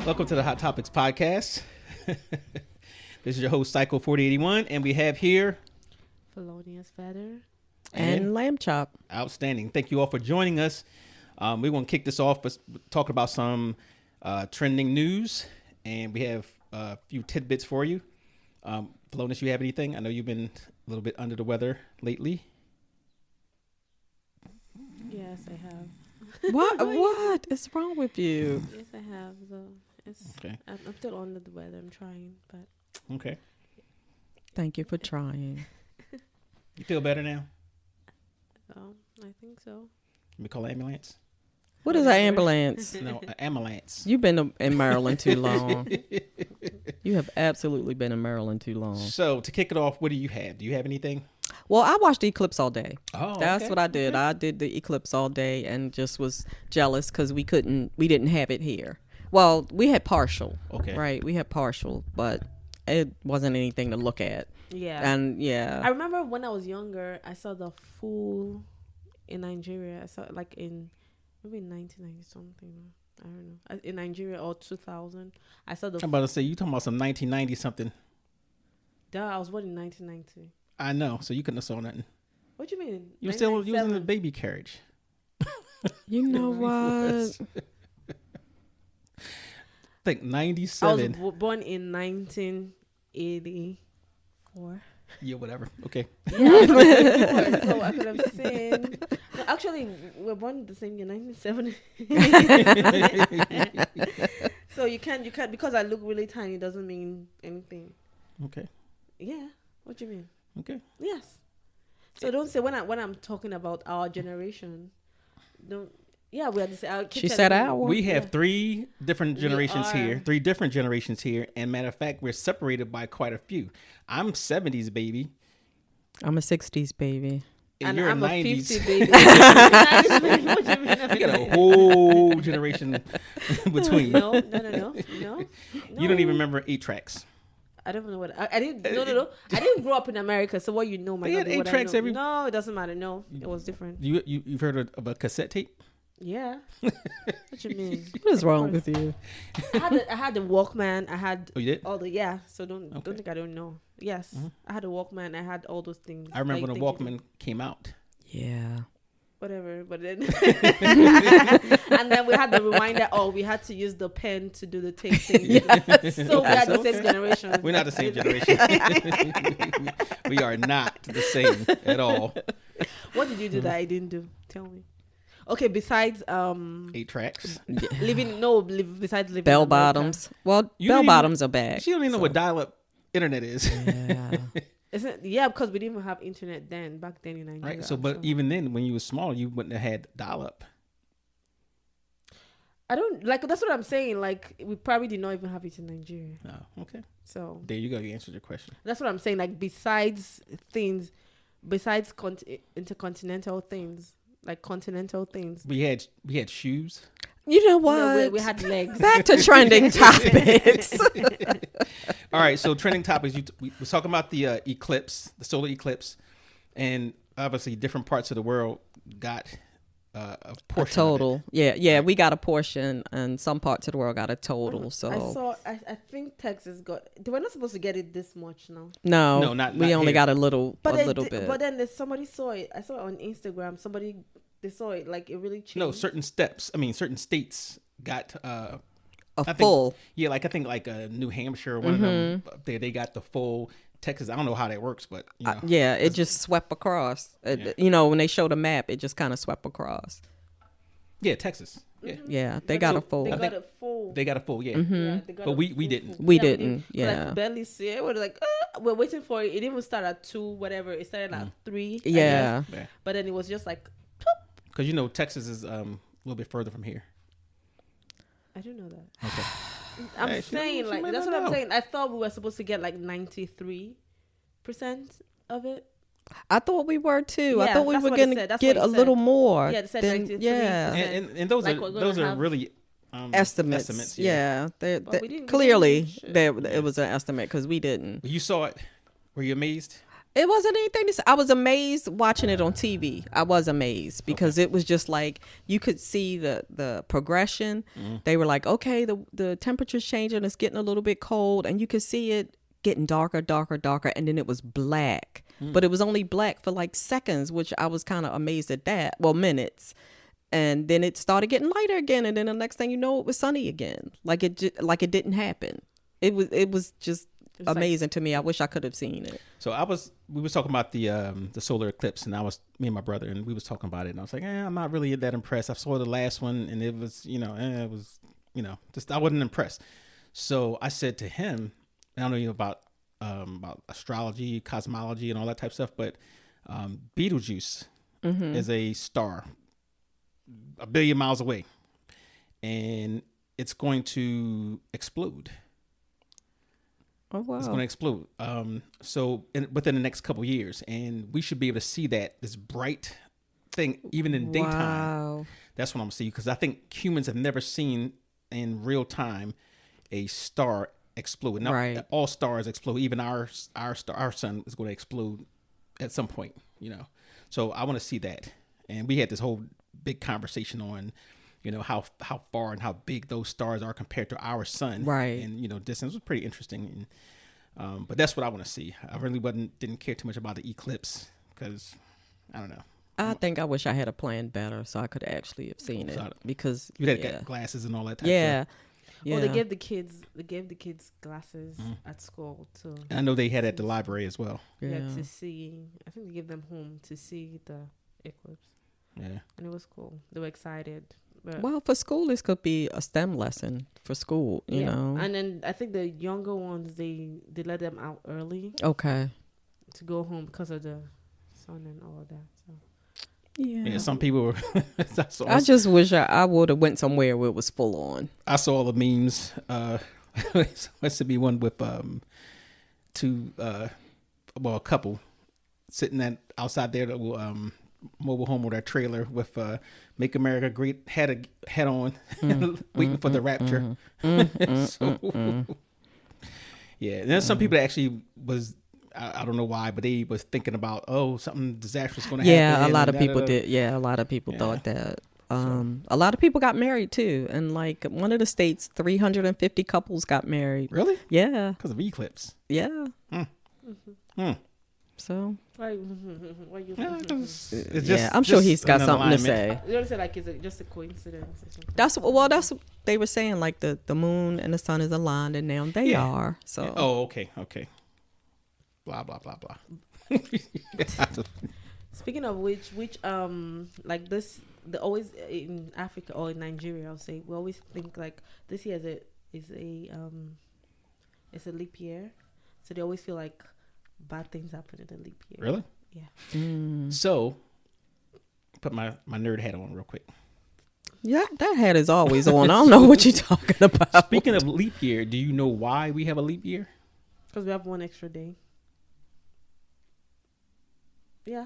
Welcome to the Hot Topics podcast. This is your host, Psycho4081, and we have here Felonious Feather and Lamb Chop. Outstanding. Thank you all for joining us. We're going to kick this off with talking about some trending news, and we have a few tidbits for you. Felonious, you have anything? I know you've been a little bit under the weather lately. Yes, I have. What is wrong with you? Yes, I have. So it's Okay. I'm still under the weather. I'm trying, but Okay. Thank you for trying. You feel better now? I think so. Let me call an ambulance. What is an ambulance? No, an ambulance. You've been in Maryland too long. You have absolutely been in Maryland too long. So to kick it off, what do you have? Do you have anything? Well, I watched the eclipse all day. Oh, That's okay. what I did. I did the eclipse all day and just was jealous because we didn't have it here. Well, we had partial. Okay. Right. We had partial, but it wasn't anything to look at. Yeah. And yeah. I remember when I was younger, I saw the full in Nigeria. I saw it like in maybe 1990 something. I don't know. In Nigeria or 2000. I saw the. I'm about to say, you talking about some 1990 something. I was born in 1990. I know, so you couldn't have saw nothing. What do you mean? You were still using the 1997? baby carriage. You know what? I think I was 97. born in 1984. Yeah, whatever. Okay. Yeah, so I could have seen. No, actually, we were born the same year, 1970. So you can't because I look really tiny doesn't mean anything. Okay. Yeah. What do you mean? Okay. Yes. So don't say when I'm talking about our generation. Don't. Yeah, we are the same. She said our. We have three different generations are. here. Three different generations here. And matter of fact, we're separated by quite a few. I'm 70s baby. I'm a 60s baby. And, And you're I'm a a 90s. 50 baby. 90s baby. What do you mean? You got a whole generation between. No. You don't even remember 8 tracks. I don't know what I didn't. No. I didn't grow up in America, so what you know might They not had be 8 what tracks I know. every- No, it doesn't matter. No, it was different. You've heard of a cassette tape? Yeah. What you mean? What is wrong with you? I had the Walkman. I had Oh, you did? all the So don't think I don't know. Yes, I had a Walkman. I had all those things. I remember like when the Walkman came out. Yeah. Whatever, but then and then we had the reminder. Oh, we had to use the pen to do the tape thing. Yes. So we are the Okay. same generation. We're not the same generation. We are not the same at all. What did you do that I didn't do? Tell me. Okay, besides 8 tracks. besides living Bell in America. bottoms. Well, You bell don't even- bottoms are back. She don't even know what dial-up internet is. Yeah. Isn't yeah, because we didn't even have internet back then in Nigeria. Right. So, but even then, when you were small, you wouldn't have had dial-up. I don't like that's what I'm saying. Like we probably did not even have it in Nigeria. No. Okay. So There you go. You answered your question. that's what I'm saying. Like besides intercontinental things, like continental things. We had shoes. You know You what? know, we had legs. Back to trending topics. All right. So trending topics. We were talking about the eclipse, the solar eclipse, and obviously different parts of the world got a A portion. Of it. total. Yeah. We got a portion, and some parts of the world got a total. So I think Texas got. They were not supposed to get it this much now. no, not we only here. got a little But bit. But then somebody saw it. I saw it on Instagram. They saw it like it really changed. No, certain states got a I think- full. Yeah, I think New Hampshire, one of them up there, they got the full. Texas, I don't know how that works, but you know. Yeah, it just swept across. You know, when they showed a map, it just kind of swept across. Yeah, Texas. Yeah, Yeah, they got a full. They I got think a full. they got a full. Yeah, Yeah, they got But a we full. didn't. We Yeah, didn't. We Yeah. like barely see it. We're like, we're waiting for it. It didn't even start at 2, whatever. It started at 3. I Yeah. guess. But then it was just like, Because Texas is a little bit further from here. I don't know that. Okay. I'm Hey, she saying might that's not what I'm know. saying. I thought we were supposed to get like 93% of it. I thought we were too. I Yeah, thought we that's were what it going said. to That's get what a it little said. more. Yeah, it said than- 93%. yeah. And those Like are we're gonna those are have- really Estimates. Yeah. But we didn't- Clearly, we didn't- it was an estimate because we didn't. You saw it. Were you amazed? It wasn't anything to say. I was amazed watching it on TV. I was amazed because it was just like you could see the progression. They were like, okay, the temperature's changing. It's getting a little bit cold. And you could see it getting darker, darker, darker. And then it was black. But it was only black for like seconds, which I was kind of amazed at that. Well, minutes. And then it started getting lighter again. And then the next thing you know, it was sunny again. Like it didn't happen. It was just amazing to me. I wish I could have seen it. So we was talking about the solar eclipse, and me and my brother, and we was talking about it, and I was like, I'm not really that impressed. I saw the last one, and it was, just I wasn't impressed. So I said to him, I don't know about astrology, cosmology, and all that type of stuff, but Betelgeuse is a star 1 billion miles away, and it's going to explode. Oh, wow. It's going to explode. Within the next couple years, and we should be able to see this bright thing even in daytime. Wow. That's what I'm seeing, because I think humans have never seen in real time a star explode. Not right. All stars explode. Even our sun is going to explode at some point. So I want to see that. And we had this whole big conversation on, how far and how big those stars are compared to our sun. Right. And, distance was pretty interesting. And, but that's what I want to see. I really didn't care too much about the eclipse because I don't know. I think I wish I had a plan better so I could actually have seen it because you had get glasses and all that type of stuff. Yeah. Well, they gave the kids glasses at school too. And I know they had at the library as well. Yeah, to see. I think they gave them home to see the eclipse. Yeah. And it was cool. They were excited. But well, for school, this could be a STEM lesson for school, you know. And then I think the younger ones, they let them out early. Okay. To go home because of the sun and all of that. So. Yeah. Some people were. I just wish I would have went somewhere where it was full on. I saw all the memes. Supposed to be one with a couple sitting outside their mobile home or their trailer with "Make America Great" head on, waiting for the rapture. Yeah, and there's some people that actually was. I don't know why, but they was thinking about something disastrous going to happen. Yeah, a lot of people did. Yeah, a lot of people thought that. A lot of people got married too, and like one of the states, 350 couples got married. Really? Yeah. Because of eclipse. Yeah. So. I'm sure he's got something to say. You don't say like is it just a coincidence or something? That's what they were saying. Like the moon and the sun is aligned, and now they are. So. Oh, okay. Blah blah blah blah. Speaking of which like this, the always in Africa or in Nigeria, I'll say we always think like this year is a leap year, so they always feel like bad things happen in a leap year. Really? Yeah. So, put my nerd hat on real quick. Yeah, that hat is always on. I don't know what you're talking about. Speaking of leap year, do you know why we have a leap year? Because we have one extra day. Yeah.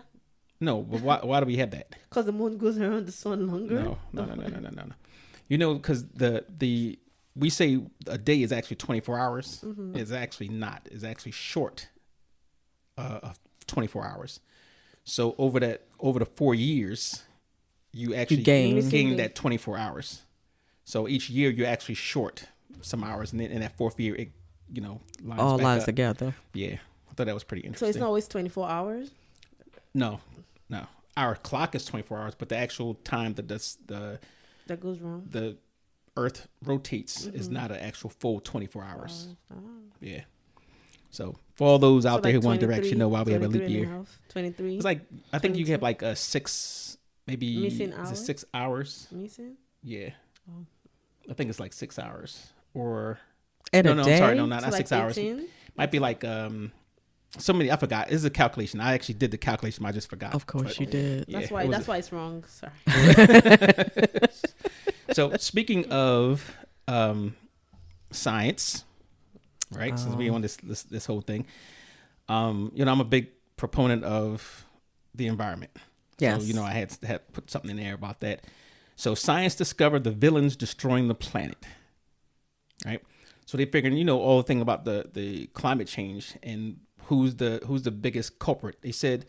No, but why do we have that? Because the moon goes around the sun longer. No. Because we say a day is actually 24 hours. It's actually not. It's actually short of 24 hours. So over the 4 years, you actually gain that 24 hours. So each year you're actually short some hours, and then in that fourth year, it lines together. Yeah, I thought that was pretty interesting. So it's not always 24 hours. No. Our clock is 24 hours, but the actual time that that goes wrong. The Earth rotates is not an actual full 24 hours. Yeah. So for all those out there who want to actually know why we have a leap year, 23. It's like I think 22? You have like a 6 maybe missing hours. Is it 6 hours? Missing. Yeah. Oh. I think it's like 6 hours or a day? I'm sorry, no, not like 6 hours. Might be like so many. I forgot. This is a calculation. I actually did the calculation. I just forgot. Of course, you did. Yeah, that's why it's wrong. Sorry. So speaking of science, right? Since we on this whole thing, I'm a big proponent of the environment. Yes. So I had put something in there about that. So science discovered the villains destroying the planet. Right. So they figured, all the thing about the climate change and who's the biggest culprit. They said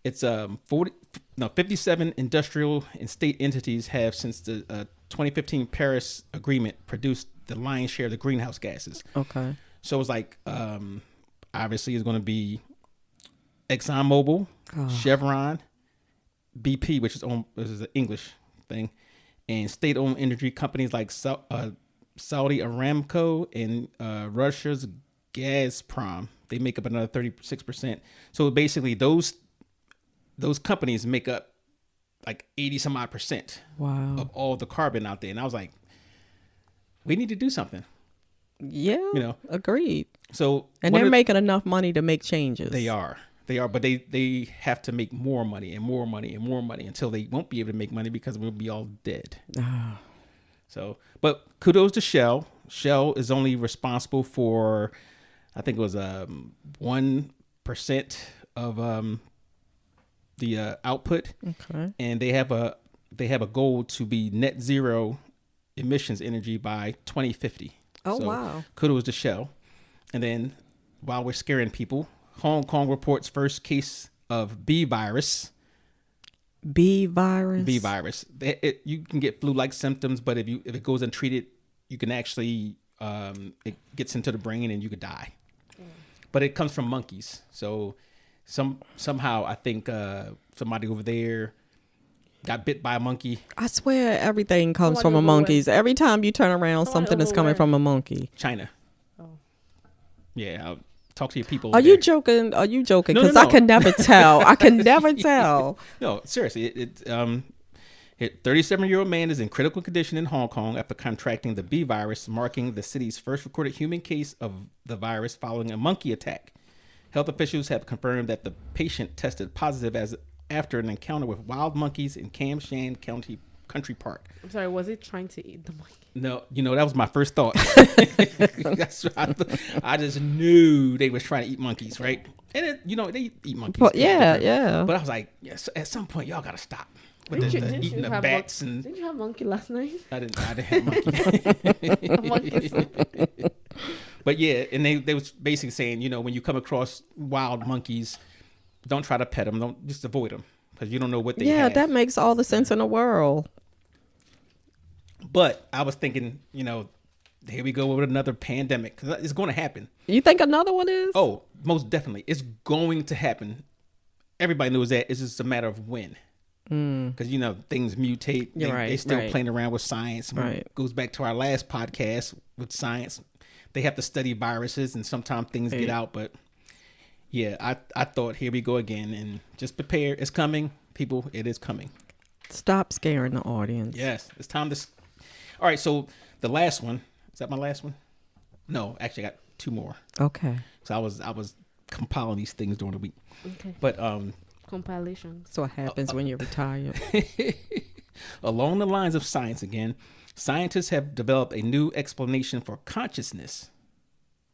it's 57 industrial and state entities have, since the 2015 Paris Agreement, produced the lion's share of the greenhouse gases. Okay. So it's like obviously it's going to be ExxonMobil, Chevron, BP, which is an English thing, and state-owned energy companies like Saudi Aramco and Russia's Gazprom. They make up another 36%. So basically, those companies make up like 80 some odd percent of all the carbon out there. And I was like, we need to do something. Yeah, agreed. So they're making enough money to make changes. They are, but they have to make more money and more money and more money until they won't be able to make money because we'll be all dead. So, but kudos to Shell. Shell is only responsible for, I think it was 1% of the output. Okay. And they have a goal to be net zero emissions energy by 2050. Oh, so, wow. Kudos to Shell. And then while we're scaring people, Hong Kong reports first case of bee virus. Bee virus. You can get flu-like symptoms, but if it goes untreated, you can actually it gets into the brain and you could die. But it comes from monkeys. So somehow I think somebody over there got bit by a monkey. I swear everything comes from a monkey. Every time you turn around, something is coming from a monkey. China. Oh. Yeah, I'll talk to your people. Are you joking? Because no. I can never tell. I can never tell. No, seriously. 37-year-old man is in critical condition in Hong Kong after contracting the bee virus, marking the city's first recorded human case of the virus following a monkey attack. Health officials have confirmed that the patient tested positive after an encounter with wild monkeys in Kam Shan Country Park. I'm sorry, was it trying to eat the monkey? No, that was my first thought. That's what I just knew they was trying to eat monkeys, right? And they eat monkeys. But yeah. But I was like, yes, at some point y'all gotta stop with eating the bats. Didn't you have monkey last night? I didn't have monkey. But yeah, and they was basically saying, when you come across wild monkeys, don't try to pet them. Don't just avoid them because you don't know what they have. Yeah, that makes all the sense in the world. But I was thinking, here we go with another pandemic because it's going to happen. You think another one is? Oh, most definitely. It's going to happen. Everybody knows that. It's just a matter of when. Because, things mutate. They still playing around with science. Right. It goes back to our last podcast with science. They have to study viruses and sometimes things get out. But yeah, I thought here we go again and just prepare. It's coming. People, it is coming. Stop scaring the audience. Yes. It's time to... All right, so the last one, is that my last one? No, actually I got two more. Okay. So I was compiling these things during the week. Okay. But compilation. So what happens when you're retired? Along the lines of science again, scientists have developed a new explanation for consciousness.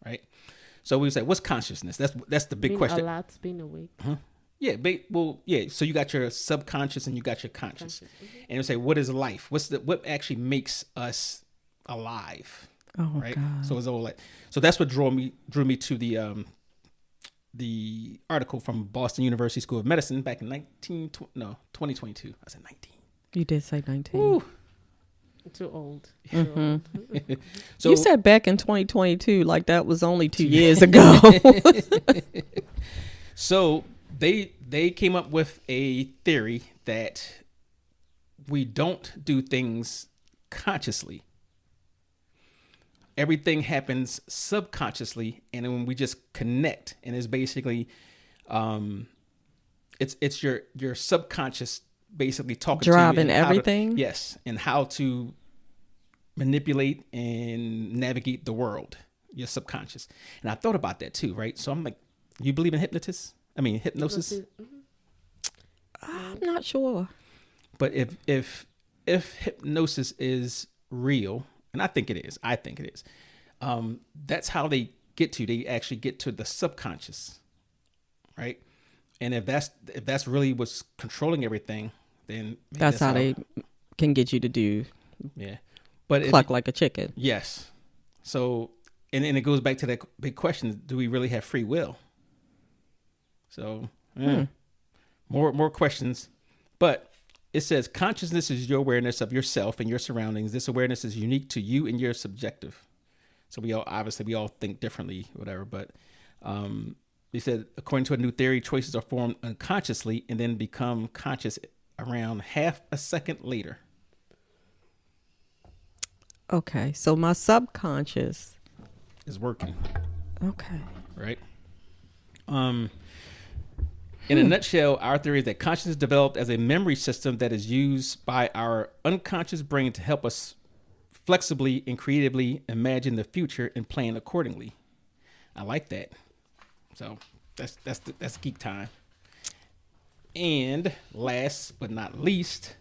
Right? So we say, what's consciousness? That's the big being question. Alert, being awake. Uh-huh. Yeah, so you got your subconscious and you got your conscious. And you say, what is life? What actually makes us alive? Oh, right? God. So it's all so that's what drew me to the article from Boston University School of Medicine back in 2022. I said 19. You did say 19. Ooh. Too old. Mm-hmm. So you said back in 2022, like that was only 2 years ago. So they came up with a theory that we don't do things consciously. Everything happens subconsciously, and then when we just connect, and it's basically, it's your subconscious basically talking driving to you everything. Yes, and how to manipulate and navigate the world. Your subconscious, and I thought about that too, right? So I'm like, you believe in hypnosis? I mean, hypnosis. I'm not sure. But if hypnosis is real, and I think it is, that's how they get to. They actually get to the subconscious, right? And if that's really what's controlling everything, then that's how they can get you to do. Yeah, but cluck like a chicken. Yes. So, and it goes back to that big question: do we really have free will? So, more questions. But it says consciousness is your awareness of yourself and your surroundings. This awareness is unique to you and your subjective. So we all think differently, whatever. But they said, according to a new theory, choices are formed unconsciously and then become conscious around half a second later. Okay, so my subconscious is working. Okay. Right. In a nutshell, our theory is that consciousness developed as a memory system that is used by our unconscious brain to help us flexibly and creatively imagine the future and plan accordingly. I like that. So that's geek time. And last but not least,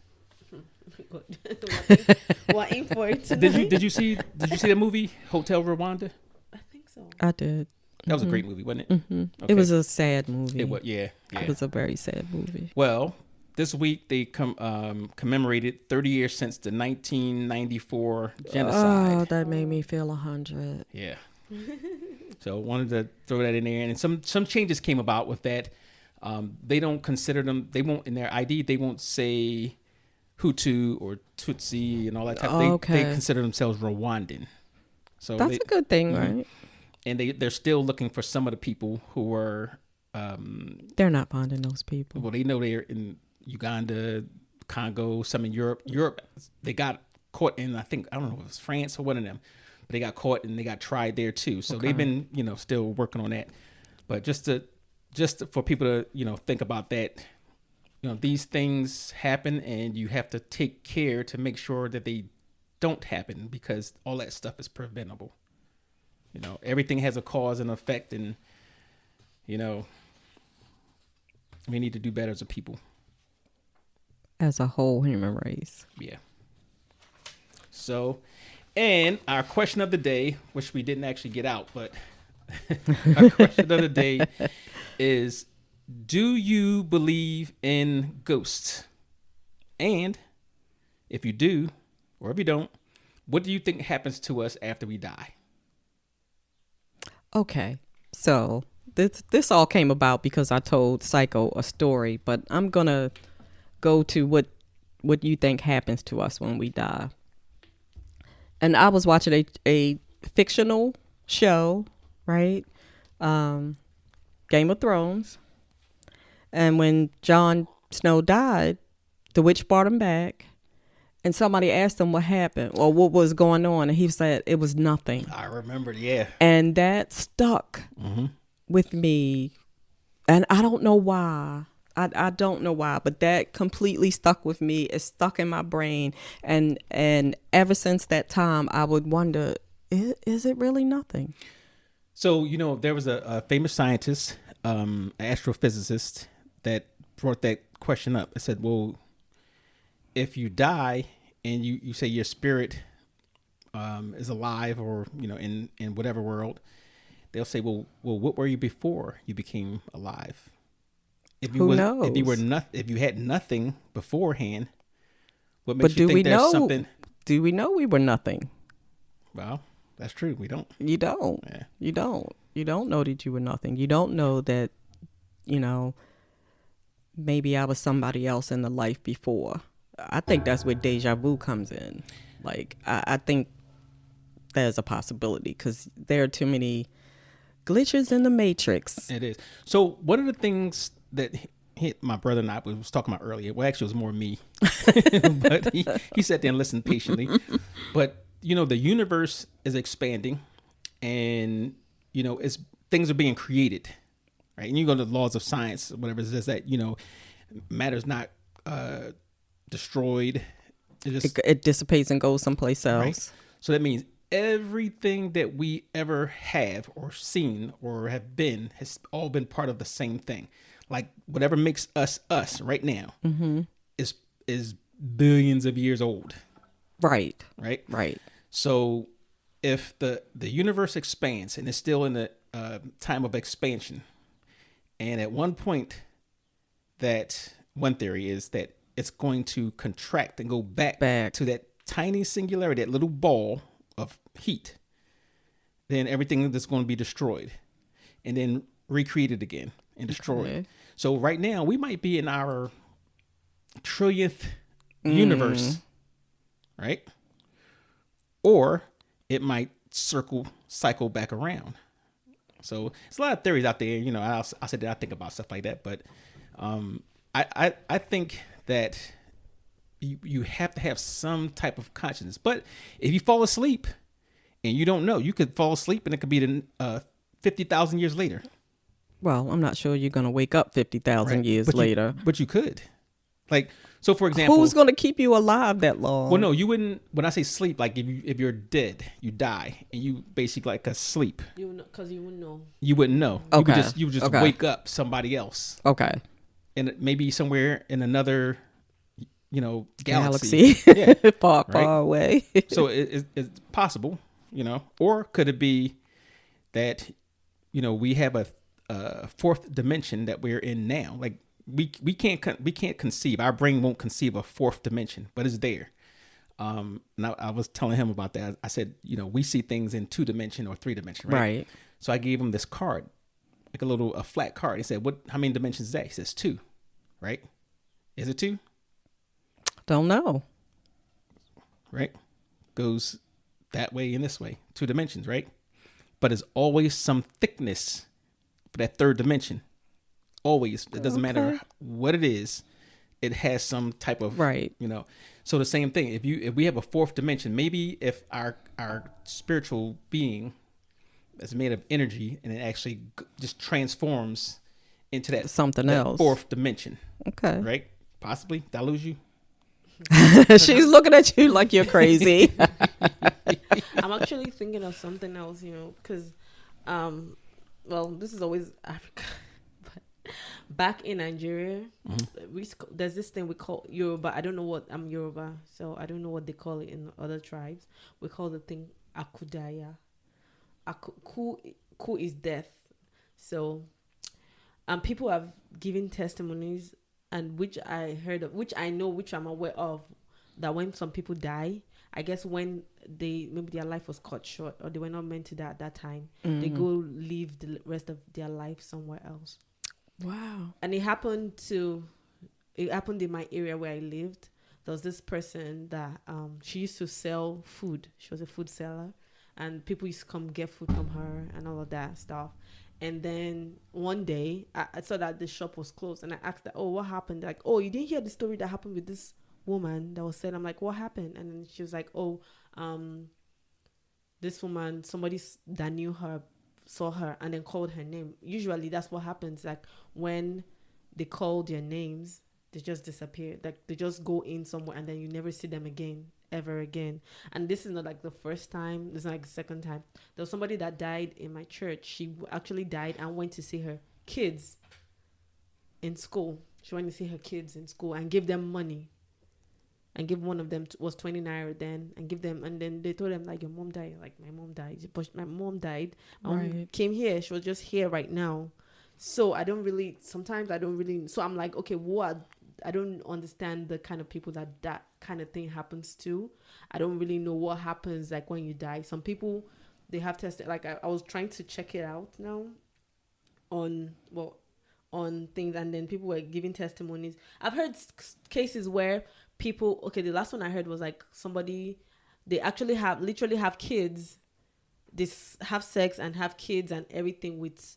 what in for it tonight? did you see the movie Hotel Rwanda? I think so. I did. That was a great movie, wasn't it? Mm-hmm. Okay. It was a sad movie. It was, yeah. It was a very sad movie. Well, this week they commemorated 30 years since the 1994 genocide. Oh, that made me feel 100. Yeah. So wanted to throw that in there, and some changes came about with that. They don't consider them. They won't in their ID. They won't say Hutu or Tutsi and all that type. They consider themselves Rwandan. So that's a good thing, right? And they're still looking for some of the people who were. They're not finding those people. Well, they know they're in Uganda, Congo, some in Europe. Europe, they got caught in, I don't know if it was France or one of them, but they got caught and they got tried there too. So they've been, still working on that. But just for people to, think about that, these things happen and you have to take care to make sure that they don't happen because all that stuff is preventable. Everything has a cause and effect, and, we need to do better as a people. As a whole human race. Yeah. So, and our question of the day, which we didn't actually get out, but our question of the day is, do you believe in ghosts? And if you do, or if you don't, what do you think happens to us after we die? Okay, so this all came about because I told Psycho a story, but I'm gonna go to what you think happens to us when we die. And I was watching a fictional show, right? Game of Thrones. And when Jon Snow died, the witch brought him back. And somebody asked him what happened or what was going on. And he said it was nothing. I remember, yeah. And that stuck with me. And I don't know why. I don't know why, but that completely stuck with me. It's stuck in my brain. And ever since that time, I would wonder, is it really nothing? So, there was a famous scientist, an astrophysicist, that brought that question up. It said, well, if you die and you say your spirit is alive or, in whatever world, they'll say, well, what were you before you became alive? Who knows? If you had nothing beforehand, what makes you think there's something? Do we know we were nothing? Well, that's true. We don't. You don't. Yeah. You don't. You don't know that you were nothing. You don't know that, maybe I was somebody else in the life before. I think that's where deja vu comes in. Like, I think there's a possibility because there are too many glitches in the matrix. It is. So one of the things that hit my brother and I was talking about earlier, well, actually it was more me, but he sat there and listened patiently. But, the universe is expanding and, things are being created, right? And you go to the laws of science, whatever it says that, matter's not destroyed. It dissipates and goes someplace else. Right? So that means everything that we ever have or seen or have been has all been part of the same thing. Like whatever makes us right now is billions of years old. Right. Right. Right. So if the universe expands and it's still in the time of expansion, and at one point, that one theory is that it's going to contract and go back to that tiny singularity, that little ball of heat, then everything is going to be destroyed and then recreated again. and destroyed. Okay. So right now we might be in our trillionth universe, right? Or it might cycle back around. So it's a lot of theories out there. You know, I said that I think about stuff like that, but I think that you have to have some type of consciousness. But if you fall asleep and you don't know, you could fall asleep and it could be 50,000 years later. Well, I'm not sure you're going to wake up 50,000 Right. years later. But you could. Like, so for example, Who's going to keep you alive that long? well, no, you wouldn't. When I say sleep, like if you're dead, you die, and you basically like asleep. Because you wouldn't know. You wouldn't know. Okay. You would just Okay. wake up somebody else, Okay. and maybe somewhere in another, galaxy. Galaxy. Yeah. far Right. away. So it's possible, or could it be that we have a fourth dimension that we're in now? Like we can't conceive. Our brain won't conceive a fourth dimension, but it's there. And I was telling him about that. I said, we see things in 2 dimension or 3 dimension, right? Right. So I gave him this card, like a flat card. He said, how many dimensions is that? He says 2, right? Is it 2? Don't know. Right? Goes that way and this way, 2 dimensions, right? But there's always some thickness for that 3rd dimension. Always. It doesn't matter what it is. It has some type of, Right. So the same thing. If we have a 4th dimension, maybe if our spiritual being is made of energy and it actually just transforms into that Something that else. 4th dimension, Okay. right? Possibly. Did I lose you? She's looking at you like you're crazy. I'm actually thinking of something else, because, this is always Africa. But back in Nigeria, there's this thing we call Yoruba. I don't know what, I'm Yoruba, so I don't know what they call it in other tribes. We call the thing Akudaya. Ku is death. So, people have given testimonies, and which I heard of, which I know, which I'm aware of, that when some people die, I guess when maybe their life was cut short or they were not meant to die at that time, they go live the rest of their life somewhere else. Wow. And it happened in my area where I lived. There was this person that she used to sell food. She was a food seller, and people used to come get food from her and all of that stuff. And then one day I saw that the shop was closed, and I asked her, what happened? Like, you didn't hear the story that happened with this woman that was said? I'm like, what happened? And then she was like, this woman, somebody that knew her saw her and then called her name. Usually that's what happens. Like when they call their names, they just disappear. Like they just go in somewhere and then you never see them again, ever again. And this is not like the first time. This is not like the second time. There was somebody that died in my church. She actually died and went to see her kids in school. She went to see her kids in school and give them money. And give one of them was 20 naira then, and give them, and then they told them like, your mom died. Like, my mom died. But my mom died. Mom came here. She was just here right now. So sometimes I don't really. So I'm like, okay, I don't understand the kind of people that kind of thing happens to. I don't really know what happens like when you die. Some people, they have tested. Like I was trying to check it out now on things, and then people were giving testimonies. I've heard cases where people, the last one I heard was like somebody, they actually literally have kids, they have sex and have kids and everything with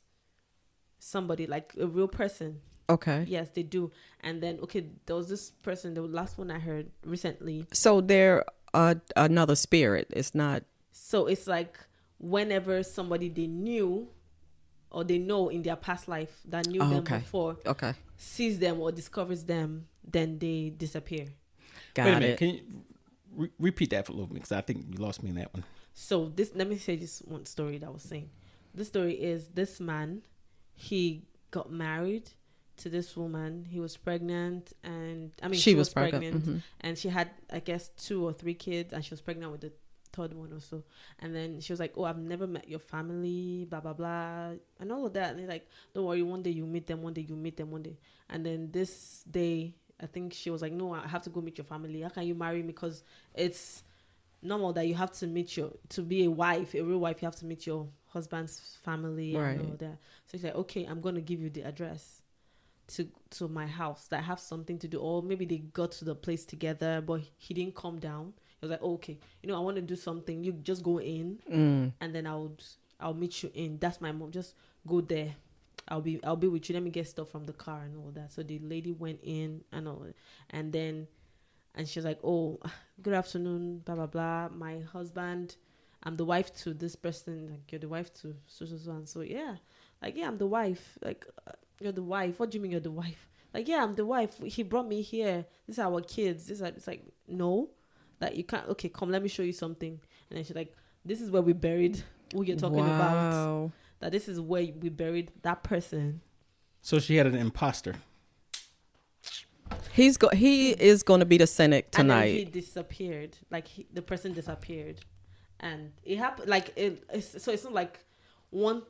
somebody, like a real person. Okay. Yes, they do. And then, there was this person, the last one I heard recently. So they're another spirit. It's not. So it's like whenever somebody they knew or they know in their past life that knew them before sees them or discovers them, then they disappear. Got Wait a minute. it. Can you repeat that for a little bit? Because I think you lost me in that one. So let me say this one story that I was saying. This story is this man, he got married to this woman. He was pregnant, and she was pregnant. And she had, I guess, 2 or 3 kids, and she was pregnant with the 3rd one or so. And then she was like, I've never met your family, blah blah blah, and all of that. And they're like, don't worry, one day you meet them, one day you meet them, one day. And then this day, I think she was like, no, I have to go meet your family. How can you marry me? Because it's normal that you have to meet to be a wife, a real wife, you have to meet your husband's family Right. and all that. So she's like, okay, I'm going to give you the address to my house that have something to do, or maybe they got to the place together, but he didn't come down. He was like, okay, I want to do something. You just go in, and then I'll meet you in. That's my mom. Just go there. I'll be with you. Let me get stuff from the car and all that. So the lady went in and all, and she was like, oh, good afternoon, blah blah blah. My husband, I'm the wife to this person. Like, you're the wife to so and so. Yeah, like, yeah, I'm the wife. Like, you're the wife. What do you mean you're the wife? Like, yeah, I'm the wife. He brought me here. These are our kids. It's like, no, that you can't. Okay, come, let me show you something. And then she's like, this is where we buried who you're talking about. That this is where we buried that person. So she had an imposter. He is going to be the Senate tonight. And then he disappeared. Like, the person disappeared, and it happened. Like, so it's not like one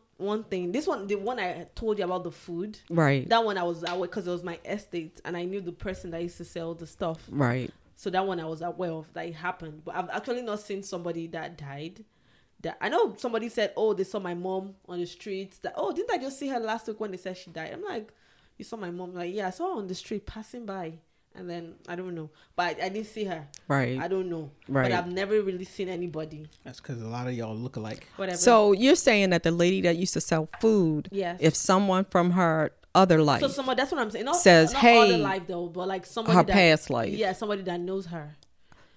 thing. This one, the one I told you about the food, right? That one I was aware because it was my estate, and I knew the person that used to sell the stuff, right? So that one I was aware of that it happened, but I've actually not seen somebody that died. That I know somebody said, oh, they saw my mom on the streets. That, oh, didn't I just see her last week when they said she died? I'm like, you saw my mom? Like, yeah, I saw her on the street passing by. And then, I don't know. But I didn't see her. Right. I don't know. Right. But I've never really seen anybody. That's because a lot of y'all look alike. Whatever. So you're saying that the lady that used to sell food, yes, if someone from her other life, so somebody, that's what I'm saying. Says, not hey, other life though, but like somebody her that, past life. Yeah, somebody that knows her.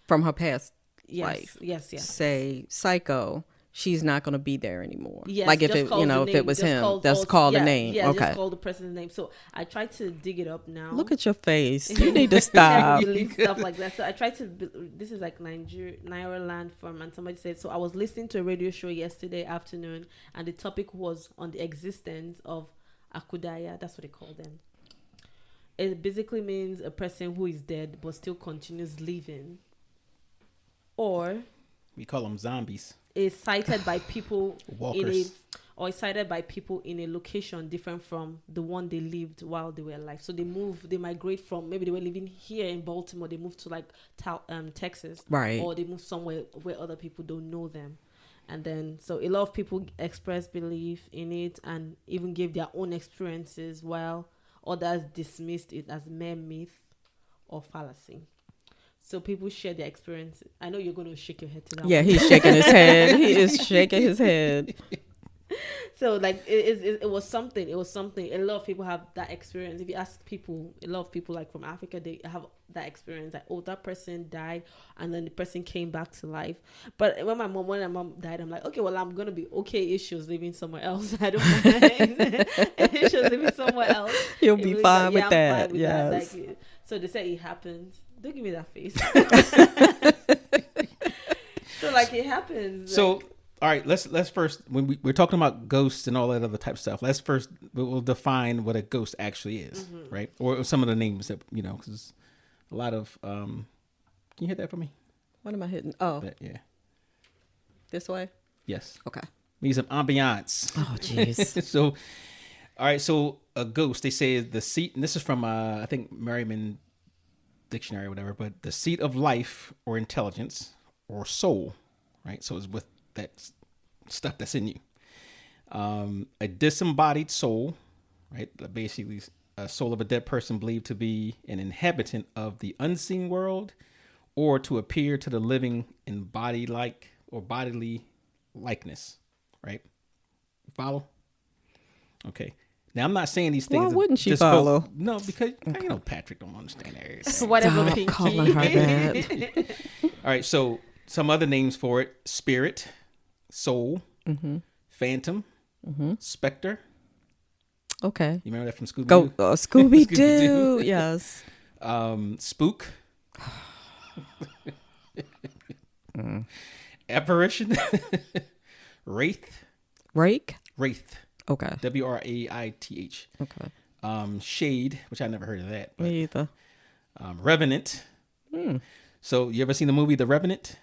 From her past Yes, life. yes. Say, Psycho, she's not going to be there anymore. Yes, like if just it, call the if it name. was Just him, that's call the name. Yeah, okay. just call the person's name. So I tried to dig it up now. Look at your face. You need to stop. Stuff like that. So I tried to. This is like Naira land from, and somebody said. So I was listening to a radio show yesterday afternoon, and the topic was on the existence of Akudaya. That's what they call them. It basically means a person who is dead but still continues living, or we call them zombies. Is cited by people Walkers. or is cited by people in a location different from the one they lived while they were alive. So they migrate from, maybe they were living here in Baltimore, they moved to like Texas, right? Or they moved somewhere where other people don't know them. And then, so a lot of people express belief in it and even gave their own experiences, while others dismissed it as mere myth or fallacy. So people share their experience. I know you're going to shake your head to that. Yeah, one. he's shaking his head. He is shaking his head. So like it was something. It was something. A lot of people have that experience. If you ask people, a lot of people like from Africa, they have that experience. Like, oh, that person died, and then the person came back to life. But when my mom died, I'm like, okay, well, I'm gonna be okay if she was living somewhere else. I don't mind. If she was living somewhere else, you'll be fine with that. Yeah. Yes. Like, so they say it happens. Don't give me that face. So like it happens. So like, all right, let's first, when we're talking about ghosts and all that other type of stuff, let's first we'll define what a ghost actually is, right? Or some of the names that because a lot of can you hit that for me? What am I hitting? Oh, yeah. This way. Yes. Okay. Need some ambiance. Oh, jeez. So, all right. So a ghost, they say, is the seat, and this is from I think Merriam Dictionary or whatever, but the seat of life or intelligence or soul, right? So it's with that stuff that's in you. A disembodied soul, right? Basically, a soul of a dead person believed to be an inhabitant of the unseen world, or to appear to the living in body-like or bodily likeness, right? Follow? Okay. Now, I'm not saying these things. Why wouldn't she follow? No, because Patrick don't understand everything. Whatever. Stop calling her that. All right, so some other names for it: spirit, soul, phantom, specter. Okay. You remember that from Scooby-Doo? Go Scooby-Doo. Yes. Spook. Apparition. Wraith. Rake. Wraith. Okay. W-R-A-I-T-H. Okay. Shade, which I never heard of that. But, Me either. Revenant. So you ever seen the movie The Revenant?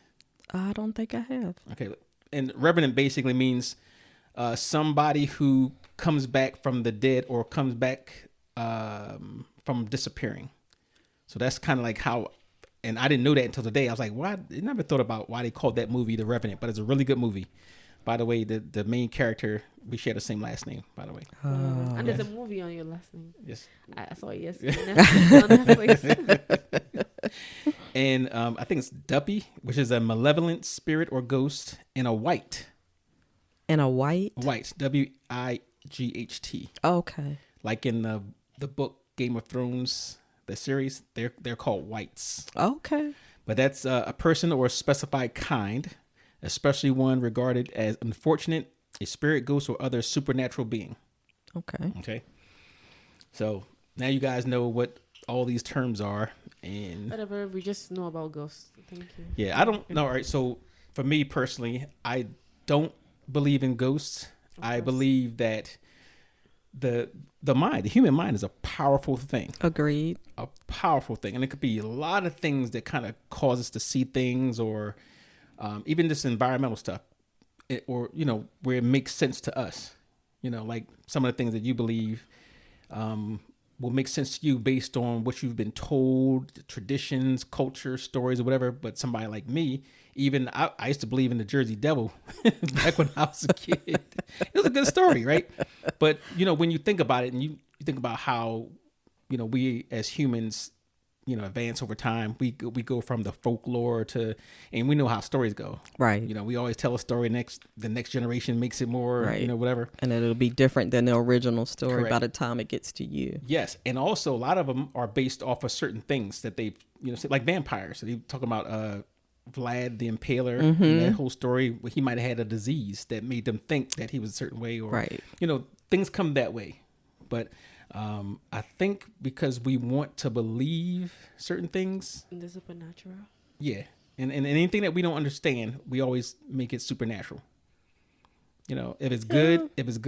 I don't think I have. Okay. And Revenant basically means somebody who comes back from the dead or comes back from disappearing. So that's kind of like how And I didn't know that until today. I was like, why? I never thought about why they called that movie The Revenant, but it's a really good movie. By the way, the main character, we share the same last name, by the way. And there's a movie on your last name. Yes. I saw it yesterday. On Netflix. And I think it's Duppy, which is a malevolent spirit or ghost, and a white. And a white? White. W-I-G-H-T. Okay. Like in the book Game of Thrones, the series, they're called whites. Okay. But that's a person or a specified kind, especially one regarded as unfortunate, a spirit, ghost, or other supernatural being. Okay. Okay. So now you guys know what all these terms are. And Whatever, we just know about ghosts. Thank you. yeah, I don't know. All right. So for me personally, I don't believe in ghosts. I believe that the human mind is a powerful thing. Agreed. A powerful thing. And it could be a lot of things that kind of cause us to see things, or even just environmental stuff, or, you know, where it makes sense to us. You know, like some of the things that you believe will make sense to you based on what you've been told, traditions, culture, stories, or whatever. But somebody like me, even I used to believe in the Jersey Devil back when I was a kid. It was a good story, right? But, you know, when you think about it, and you think about how, you know, we as humans, you know, advance over time, we go from the folklore to, and we know how stories go. Right. You know, we always tell a story, the next generation makes it more, right. You know, whatever. And it'll be different than the original story Correct. by the time it gets to you. Yes. And also a lot of them are based off of certain things that they've, you know, like vampires. So they talk about Vlad the Impaler, and that whole story, he might have had a disease that made them think that he was a certain way, or, right. You know, things come that way. But I think because we want to believe certain things. In the supernatural? Yeah. And anything that we don't understand, we always make it supernatural. You know, if it's good, it was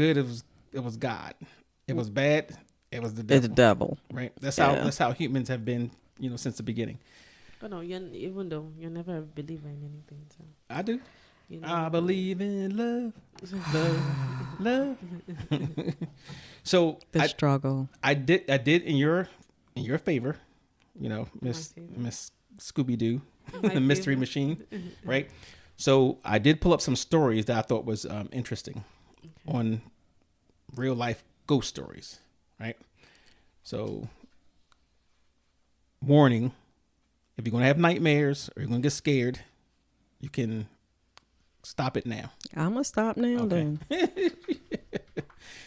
God. If it was bad, it was the devil. It's the devil. Right? That's how humans have been, you know, since the beginning. Oh no, even though you're never a believer in anything. So. I do. I believe in love. Love. So the struggle. I did in your favor, you know, Miss Scooby Doo, the mystery machine, right? So I did pull up some stories that I thought was interesting on real life ghost stories, right? So warning, if you're gonna have nightmares or you're gonna get scared, you can stop it now. I'm gonna stop now then.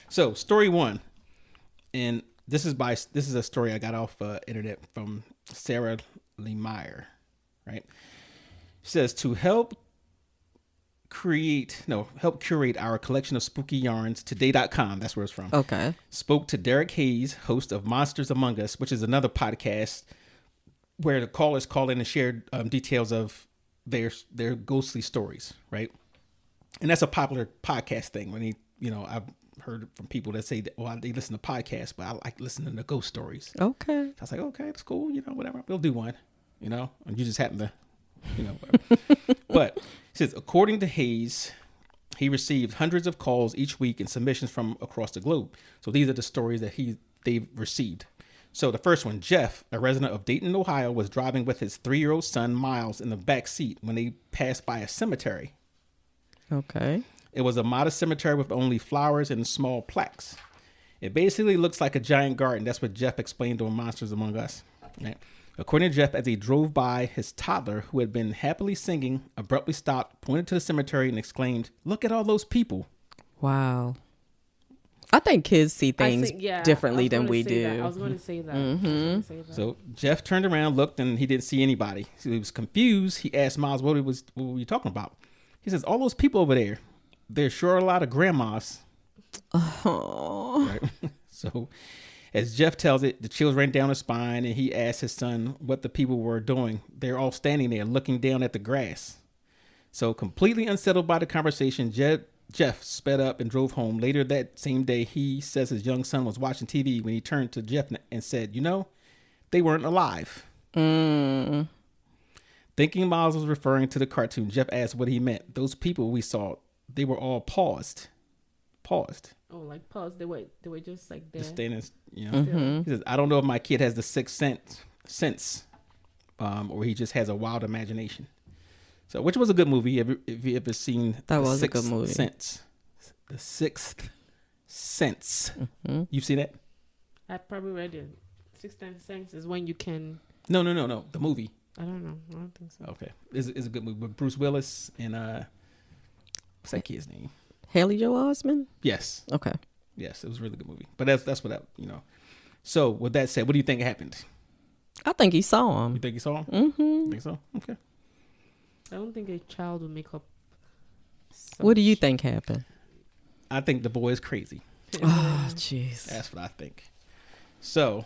So story one, and this is a story I got off internet from Sarah Lemire, right? She says, to help curate our collection of spooky yarns, today.com, that's where it's from. Okay. Spoke to Derek Hayes, host of Monsters Among Us, which is another podcast where the callers call in and share details of their ghostly stories, right? And that's a popular podcast thing. When I've heard from people that say that, well, they listen to podcasts, but I like listening to ghost stories. Okay. So I was like, okay, that's cool. You know, whatever. We'll do one, you know, and you just happen to, you know, whatever. But it says, according to Hayes, he received hundreds of calls each week and submissions from across the globe. So these are the stories that they've received. So the first one, Jeff, a resident of Dayton, Ohio, was driving with his 3-year-old son, Miles, in the back seat when they passed by a cemetery. Okay. It was a modest cemetery with only flowers and small plaques. It basically looks like a giant garden. That's what Jeff explained on Monsters Among Us. Right? According to Jeff, as he drove by, his toddler, who had been happily singing, abruptly stopped, pointed to the cemetery, and exclaimed, "Look at all those people." Wow. I think kids see things differently than we do. I was going to say that. So Jeff turned around, looked, and he didn't see anybody. So he was confused. He asked Miles what were you talking about? He says, all those people over there, there's sure a lot of grandmas. Oh. Right? So as Jeff tells it, the chills ran down his spine, and he asked his son what the people were doing. They're all standing there looking down at the grass. So completely unsettled by the conversation, Jeff sped up and drove home. Later that same day, he says his young son was watching TV when he turned to Jeff and said, you know, they weren't alive. Thinking Miles was referring to the cartoon, Jeff asked what he meant. Those people we saw, they were all paused. Oh, like paused. They were just like there. Just standing, you know. He says, I don't know if my kid has the sixth sense, or he just has a wild imagination. So, which was a good movie. If you ever seen That The was a Sixth good movie. Sense. The Sixth Sense. Mm-hmm. You've seen that? I probably read it. Sixth Sense is when you can. No. The movie. I don't know. I don't think so. Okay, it's a good movie with Bruce Willis and what's that kid's name? Haley Joel Osment? Yes, Okay. yes, it was a really good movie. But that's what that. So with that said, what do you think happened? I think he saw You him. think you saw him? Mm-hmm. You think so? Okay. I don't think a child would make up. What do you think happened? I think the boy is crazy. Oh, jeez. That's what I think. So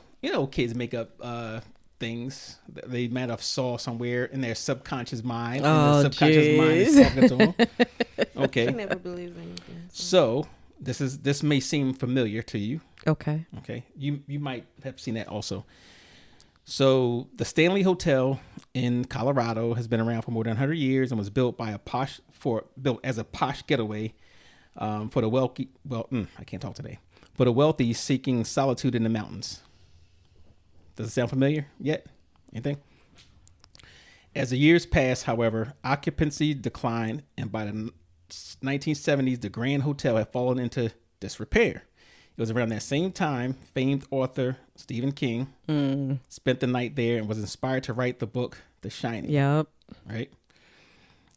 kids make up things that they might have saw somewhere in their subconscious mind. And Oh, the subconscious mind is talking to them. I Okay. never believe anything. So this may seem familiar to you. Okay. Okay, you might have seen that also. So the Stanley Hotel in Colorado has been around for more than 100 years and was built as a posh getaway for the wealthy. Well, I can't talk today. For the wealthy seeking solitude in the mountains. Does it sound familiar yet? Anything? As the years passed, however, occupancy declined, and by the 1970s, the Grand Hotel had fallen into disrepair. It was around that same time famed author Stephen King spent the night there and was inspired to write the book The Shining. Yep. Right?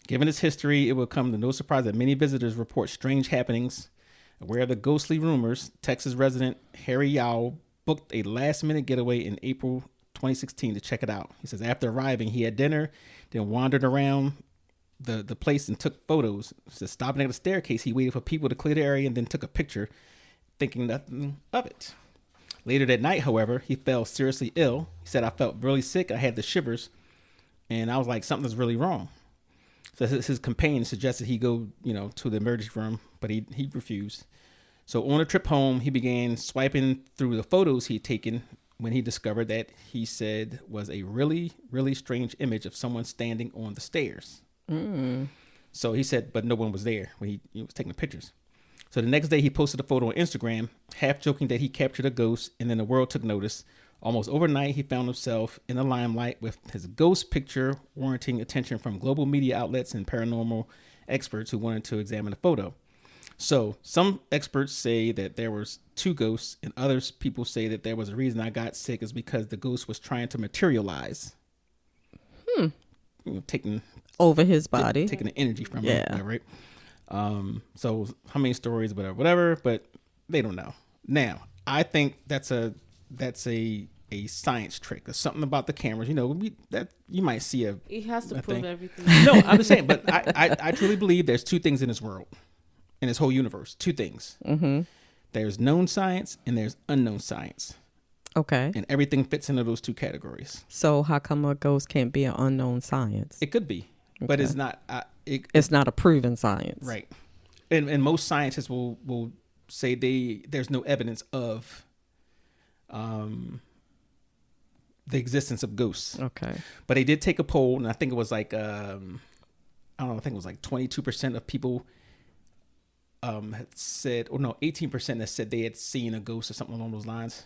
Given its history, it will come to no surprise that many visitors report strange happenings. Aware of the ghostly rumors, Texas resident Harry Yao booked a last-minute getaway in April 2016 to check it out. He says after arriving, he had dinner, then wandered around the place and took photos. So stopping at the staircase, he waited for people to clear the area and then took a picture, thinking nothing of it. Later that night, however, he fell seriously ill. He said, I felt really sick. I had the shivers, and I was like, something's really wrong. So his companion suggested he go, to the emergency room, but he refused. So on a trip home, he began swiping through the photos he'd taken when he discovered that he said was a really, really strange image of someone standing on the stairs. So he said, but no one was there when he was taking the pictures. So the next day he posted a photo on Instagram, half joking that he captured a ghost, and then the world took notice. Almost overnight, he found himself in the limelight with his ghost picture warranting attention from global media outlets and paranormal experts who wanted to examine the photo. So some experts say that there was 2 ghosts, and others people say that there was a reason I got sick is because the ghost was trying to materialize. Taking Over his body. taking the energy from Yeah. him, right? So how many stories, whatever, but they don't know. Now, I think that's a science trick. There's something about the cameras, that you might see He has to I prove think. everything. No, I'm just saying, but I truly believe there's 2 things in this world, in this whole universe. 2 things. Mm-hmm. There's known science and there's unknown science, Okay. and everything fits into those 2 categories. So how come a ghost can't be an unknown science? It could be, but it's not. It's not a proven science. Right. And most scientists will say there's no evidence of the existence of ghosts. Okay. But they did take a poll, and I think it was like I think it was like 22% of people had said, or no, 18% that said they had seen a ghost or something along those lines.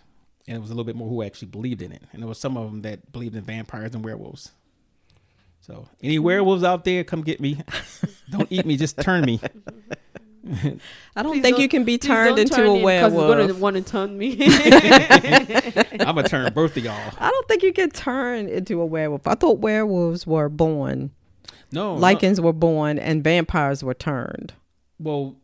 And it was a little bit more who actually believed in it. And there was some of them that believed in vampires and werewolves. So any werewolves out there, come get me. Don't eat me, just turn me. I don't think you can be turned into a Because werewolf. he's gonna want to turn me. I'm going to turn both of y'all. I don't think you can turn into a werewolf. I thought werewolves were born. No. Lichens were born and vampires were turned. Well,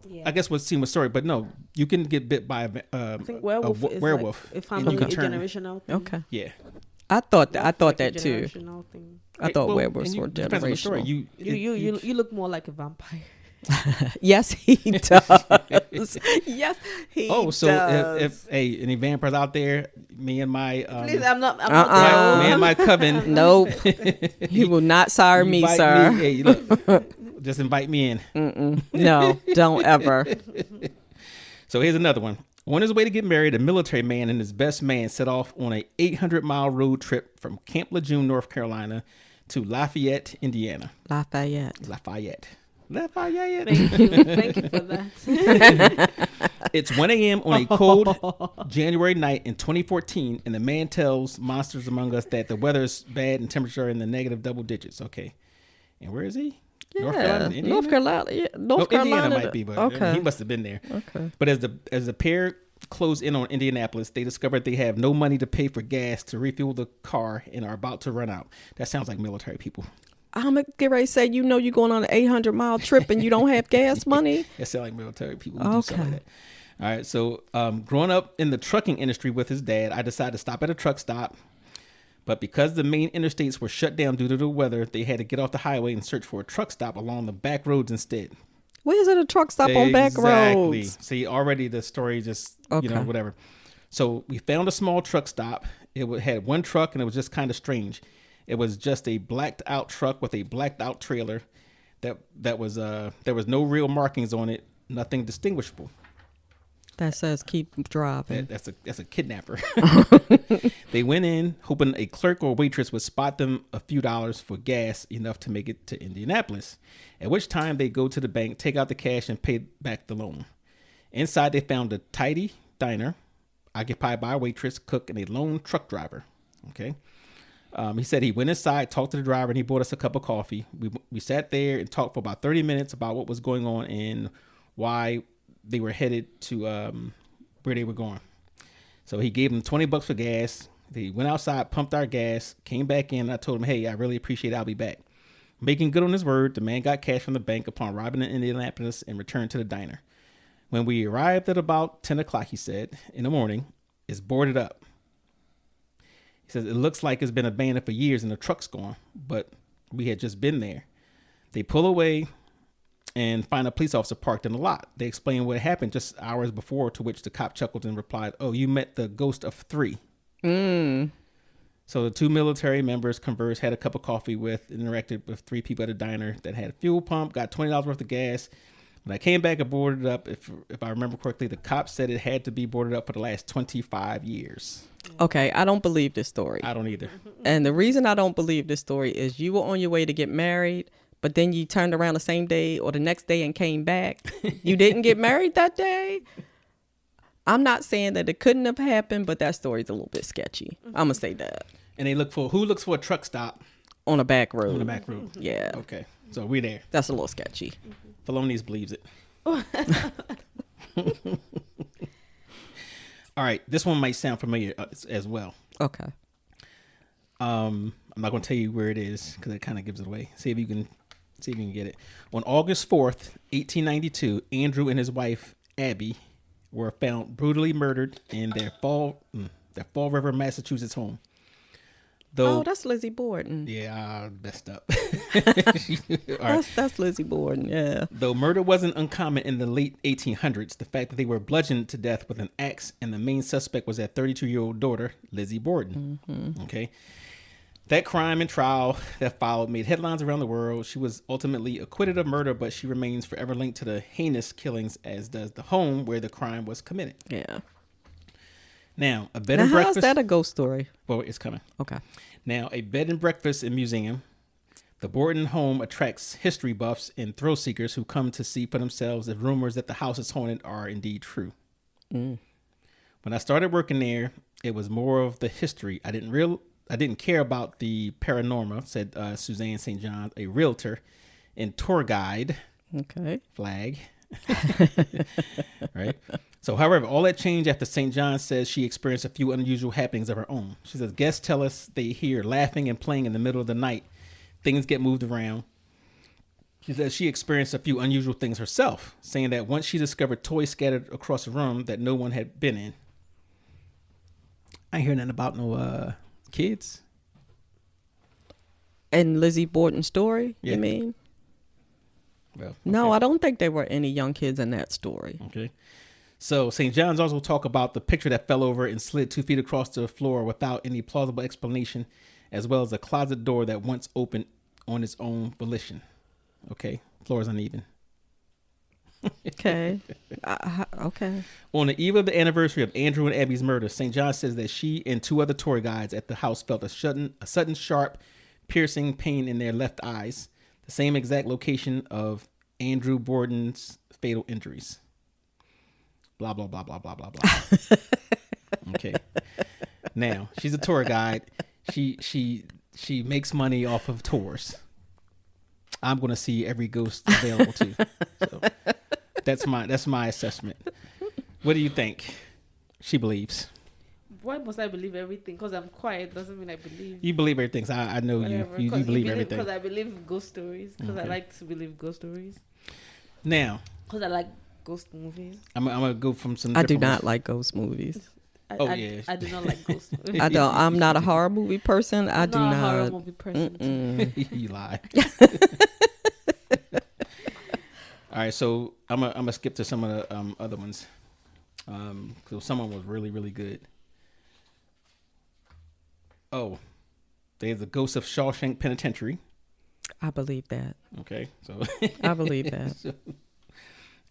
Yeah. I guess what's seen was story, but no, you can get bit by I think werewolf is werewolf. like a and family you can turn. generational thing. Okay. Yeah. I thought Like that a too. generational thing. I thought Well, werewolves and were depends on the story. generational. You look more like a vampire. Yes, he does. Yes, he Oh, so does. if any vampires out there, me and my Please, I'm not. me and my coven, Nope. He will not sire me, invite sir. hey, look, just invite me in. No, don't ever. So here's another one. On his way to get married, a military man and his best man set off on a 800-mile road trip from Camp Lejeune, North Carolina, to Lafayette, Indiana. Lafayette. Left eye, yeah. Thank you for that. It's 1 a.m. on a cold January night in 2014, and the man tells monsters among us that the weather is bad and temperature in the negative double digits. Okay. And where is he? North Carolina? Indiana? North Carolina. Yeah, North Carolina. Indiana might be, but okay. He must have been there. Okay. But as the pair close in on Indianapolis, they discovered they have no money to pay for gas to refuel the car and are about to run out. That sounds like military people. I'm going to get ready to say, you're going on an 800-mile trip and you don't have gas money? That sounds like military people who do something like that. All right, so growing up in the trucking industry with his dad, I decided to stop at a truck stop. But because the main interstates were shut down due to the weather, they had to get off the highway and search for a truck stop along the back roads instead. Where's it a truck stop on back roads? See, already the story just, whatever. So we found a small truck stop. It had one truck, and it was just kind of strange. It was just a blacked out truck with a blacked out trailer. That was there was no real markings on it, nothing distinguishable. That says keep driving. That's a kidnapper. They went in hoping a clerk or waitress would spot them a few dollars for gas, enough to make it to Indianapolis. At which time they go to the bank, take out the cash, and pay back the loan. Inside they found a tidy diner occupied by a waitress, cook, and a lone truck driver. Okay. He said he went inside, talked to the driver, and he bought us a cup of coffee. We sat there and talked for about 30 minutes about what was going on and why they were headed to where they were going. So he gave them $20 for gas. They went outside, pumped our gas, came back in. And I told him, hey, I really appreciate it. I'll be back. Making good on his word, the man got cash from the bank upon arriving in Indianapolis and returned to the diner. When we arrived at about 10 o'clock, he said, in the morning, it's boarded up. He says, it looks like it's been abandoned for years and the truck's gone, but we had just been there. They pull away and find a police officer parked in the lot. They explain what happened just hours before, to which the cop chuckled and replied, oh, you met the ghost of 3. So the 2 military members conversed, had a cup of coffee with, interacted with 3 people at a diner that had a fuel pump, got $20 worth of gas. When I came back and boarded it up, if I remember correctly, the cop said it had to be boarded up for the last 25 years. Okay, I don't believe this story. I don't either. And the reason I don't believe this story is you were on your way to get married, but then you turned around the same day or the next day and came back. You didn't get married that day? I'm not saying that it couldn't have happened, but that story's a little bit sketchy. I'm going to say that. And who looks for a truck stop? On a back road. On the back road. Yeah. Okay. So we're there. That's a little sketchy. Felonious believes it. All right. This one might sound familiar as well. Okay. I'm not going to tell you where it is because it kind of gives it away. See if you can get it. On August 4th, 1892, Andrew and his wife, Abby, were found brutally murdered in their Fall River, Massachusetts home. That's Lizzie Borden. Yeah, I messed up. That's Lizzie Borden, yeah. Though murder wasn't uncommon in the late 1800s, the fact that they were bludgeoned to death with an axe and the main suspect was their 32-year-old daughter, Lizzie Borden. Mm-hmm. Okay. That crime and trial that followed made headlines around the world. She was ultimately acquitted of murder, but she remains forever linked to the heinous killings, as does the home where the crime was committed. Yeah. Now, a bed and breakfast. How is that a ghost story? Well, it's coming. Okay. Now, a bed and breakfast and museum. The Borden home attracts history buffs and thrill seekers who come to see for themselves if rumors that the house is haunted are indeed true. When I started working there, it was more of the history. I didn't care about the paranormal, said Suzanne St. John, a realtor and tour guide. Okay. Flag. Right. So, however, all that changed after St. John says she experienced a few unusual happenings of her own. She says guests tell us they hear laughing and playing in the middle of the night. Things get moved around. She says she experienced a few unusual things herself, saying that once she discovered toys scattered across the room that no one had been in. I ain't hear nothing about no kids. And Lizzie Borden's story, yeah. You mean? Well, okay. No, I don't think there were any young kids in that story. Okay. So St. John's also talk about the picture that fell over and slid 2 feet across the floor without any plausible explanation, as well as a closet door that once opened on its own volition. Okay. Floor is uneven. Okay. Okay. On the eve of the anniversary of Andrew and Abby's murder, St. John says that she and 2 other tour guides at the house felt a sudden sharp, piercing pain in their left eyes, the same exact location of Andrew Borden's fatal injuries. Blah, blah, blah, blah, blah, blah, blah. Okay. Now, she's a tour guide. She makes money off of tours. I'm going to see every ghost available too. So that's my assessment. What do you think she believes? Why must I believe everything? Because I'm quiet doesn't mean I believe. You believe everything. So I know Whatever. you believe everything. Because I believe ghost stories. Because I Okay. like to believe ghost stories. Now, Because I like ghost movies. I'm gonna go from some. I do different not ones. like ghost movies. I do not like ghost movies. I don't. I'm not a horror movie person. I I'm do not a horror not. movie person. You lie. All right, so I'm gonna skip to some of the other ones. So someone was really, really good. Oh, there's the Ghost of Shawshank Penitentiary. I believe that. Okay, so I believe that.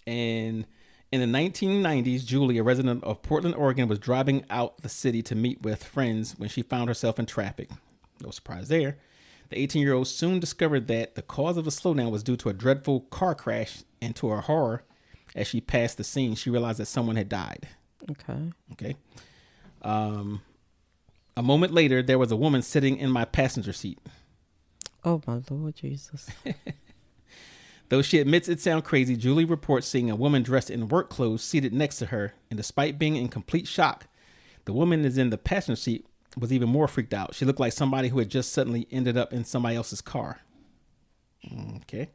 And in the 1990s, Julie, a resident of Portland, Oregon, was driving out the city to meet with friends when she found herself in traffic. No surprise there. The 18-year-old soon discovered that the cause of the slowdown was due to a dreadful car crash, and to her horror, as she passed the scene, she realized that someone had died. Okay. A moment later, there was a woman sitting in my passenger seat. Oh, my Lord Jesus. Though she admits it sounds crazy, Julie reports seeing a woman dressed in work clothes seated next to her, and despite being in complete shock, the woman is in the passenger seat was even more freaked out. She looked like somebody who had just suddenly ended up in somebody else's car. Okay.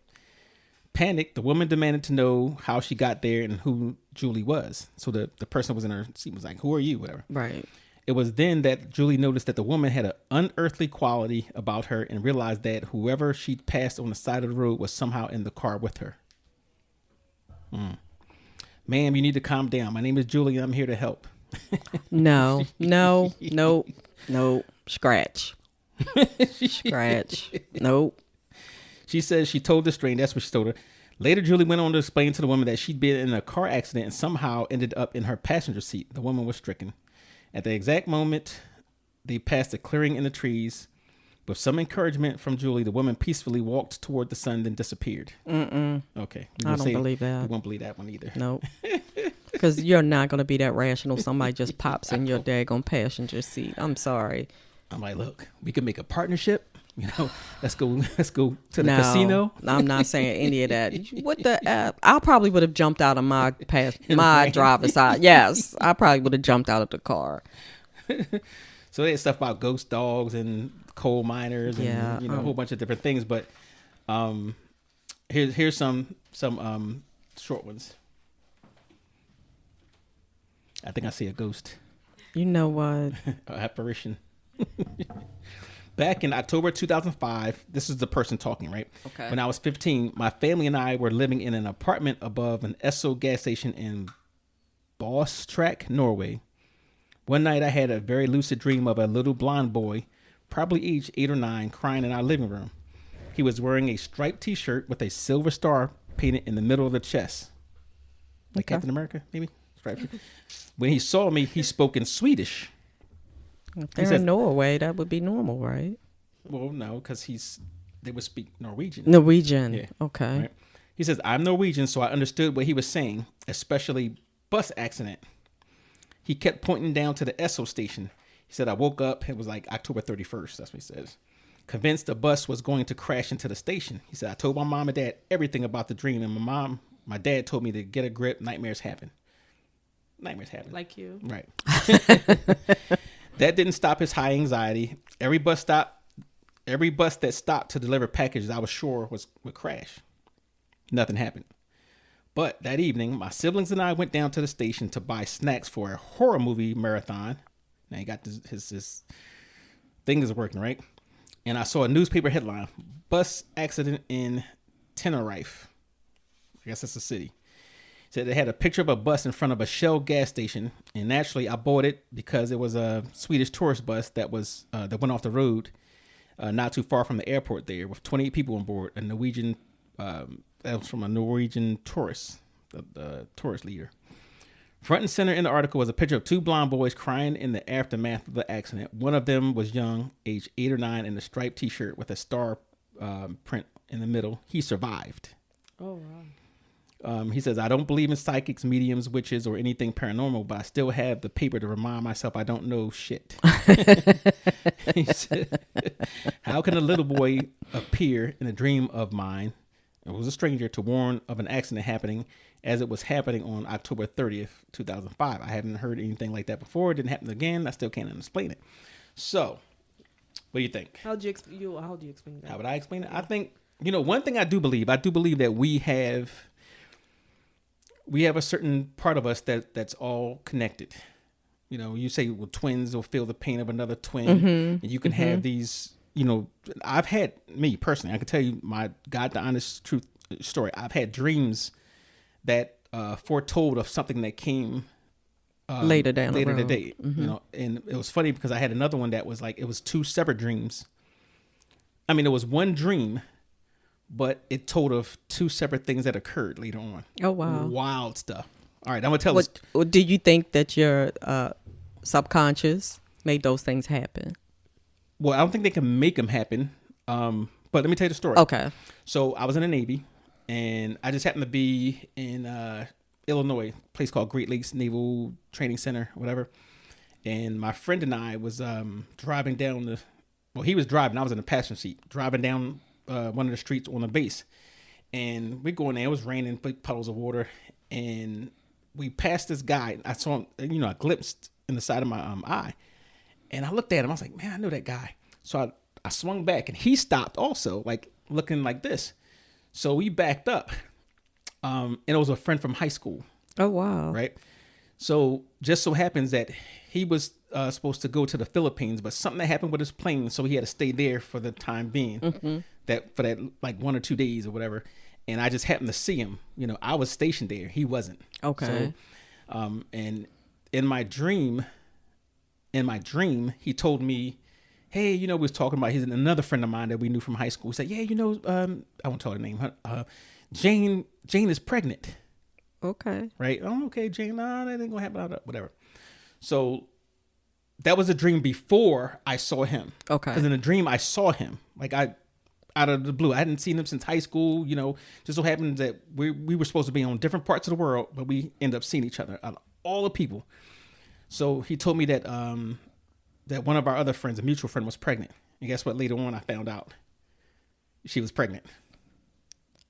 Panicked, the woman demanded to know how she got there and who Julie was. So the person was in her seat was like, "Who are you?" Whatever. Right. It was then that Julie noticed that the woman had an unearthly quality about her and realized that whoever she'd passed on the side of the road was somehow in the car with her. Ma'am, you need to calm down. My name is Julie and I'm here to help. No. Scratch. Scratch. Nope. She says she told the stranger. That's what she told her. Later, Julie went on to explain to the woman that she'd been in a car accident and somehow ended up in her passenger seat. The woman was stricken. At the exact moment, they passed a clearing in the trees. With some encouragement from Julie, the woman peacefully walked toward the sun, then disappeared. Okay. I don't believe that. We won't believe that one either. Nope. Because you're not going to be that rational. Somebody just pops in your daggone passenger seat. I'm sorry. I'm like, look, we can make a partnership. You know, let's go to the casino. I'm not saying any of that. What the? I probably would have jumped out of my driver's side. Yes, I probably would have jumped out of the car. So they had stuff about ghost dogs and coal miners and a whole bunch of different things. But here's some short ones. I think I see a ghost. You know what? Apparition. Back in October 2005, this is the person talking, right? Okay. When I was 15, my family and I were living in an apartment above an Esso gas station in Bostrak, Norway. One night I had a very lucid dream of a little blonde boy, probably aged 8 or 9, crying in our living room. He was wearing a striped t-shirt with a silver star painted in the middle of the chest. Like Captain America, maybe? Striped. When he saw me, he spoke in Swedish. If they're in Norway, that would be normal, right? Well, no, because they would speak Norwegian. Norwegian. Yeah. Okay. Right? He says, I'm Norwegian, so I understood what he was saying, especially bus accident. He kept pointing down to the Esso station. He said, I woke up. It was like October 31st. That's what he says. Convinced the bus was going to crash into the station. He said, I told my mom and dad everything about the dream, and my dad told me to get a grip. Nightmares happen. Nightmares happen. Like you. Right. That didn't stop his high anxiety. Every bus that stopped to deliver packages, I was sure would crash. Nothing happened. But that evening, my siblings and I went down to the station to buy snacks for a horror movie marathon. Now he got his thing is working, right? And I saw a newspaper headline: bus accident in Tenerife. I guess that's a city. Said they had a picture of a bus in front of a Shell gas station, and naturally I bought it because it was a Swedish tourist bus that went off the road, not too far from the airport there, with 28 people on board. A Norwegian, that was from a Norwegian tourist, the tourist leader. Front and center in the article was a picture of 2 blonde boys crying in the aftermath of the accident. One of them was young, aged 8 or 9, in a striped T-shirt with a star print in the middle. He survived. Oh wow. He says, I don't believe in psychics, mediums, witches, or anything paranormal, but I still have the paper to remind myself I don't know shit. He said, how can a little boy appear in a dream of mine, it was a stranger, to warn of an accident happening as it was happening on October 30th, 2005? I haven't heard anything like that before. It didn't happen again. I still can't explain it. So, what do you think? How do you explain that? How would I explain it? I think, one thing I do believe that we have a certain part of us that's all connected. You say, well, twins will feel the pain of another twin. And you can have these, I've had, me personally, I can tell you my God, the honest truth story. I've had dreams that foretold of something that came later in the day. And it was funny because I had another one that was like, it was two separate dreams. I mean, it was one dream, but it told of two separate things that occurred later on. Oh, wow. Wild stuff. All right, I'm going to tell this. Do you think that your subconscious made those things happen? Well, I don't think they can make them happen. But let me tell you the story. Okay. So I was in the Navy, and I just happened to be in Illinois, a place called Great Lakes Naval Training Center, whatever. And my friend and I was driving down he was driving. I was in the passenger seat, driving down one of the streets on the base. And we go in there. It was raining, big puddles of water. And we passed this guy. I saw him, I glimpsed in the side of my eye. And I looked at him. I was like, man, I know that guy. So I swung back, and he stopped also, like looking like this. So we backed up. And it was a friend from high school. Oh, wow. Right. So just so happens that he was supposed to go to the Philippines, but something that happened with his plane, so he had to stay there for the time being, for that like 1 or 2 days or whatever. And I just happened to see him. I was stationed there. He wasn't. Okay. So, and in my dream, he told me, hey, we was talking about, he's another friend of mine that we knew from high school. He said, yeah, I won't tell her name. Jane is pregnant. Okay. Right. Oh, okay, Jane. Nah, that ain't gonna happen. Whatever. So that was a dream before I saw him. Okay. Because in the dream I saw him, like out of the blue. I hadn't seen him since high school. Just so happened that we were supposed to be on different parts of the world, but we ended up seeing each other out of all the people. So he told me that that one of our other friends, a mutual friend, was pregnant. And guess what? Later on, I found out she was pregnant.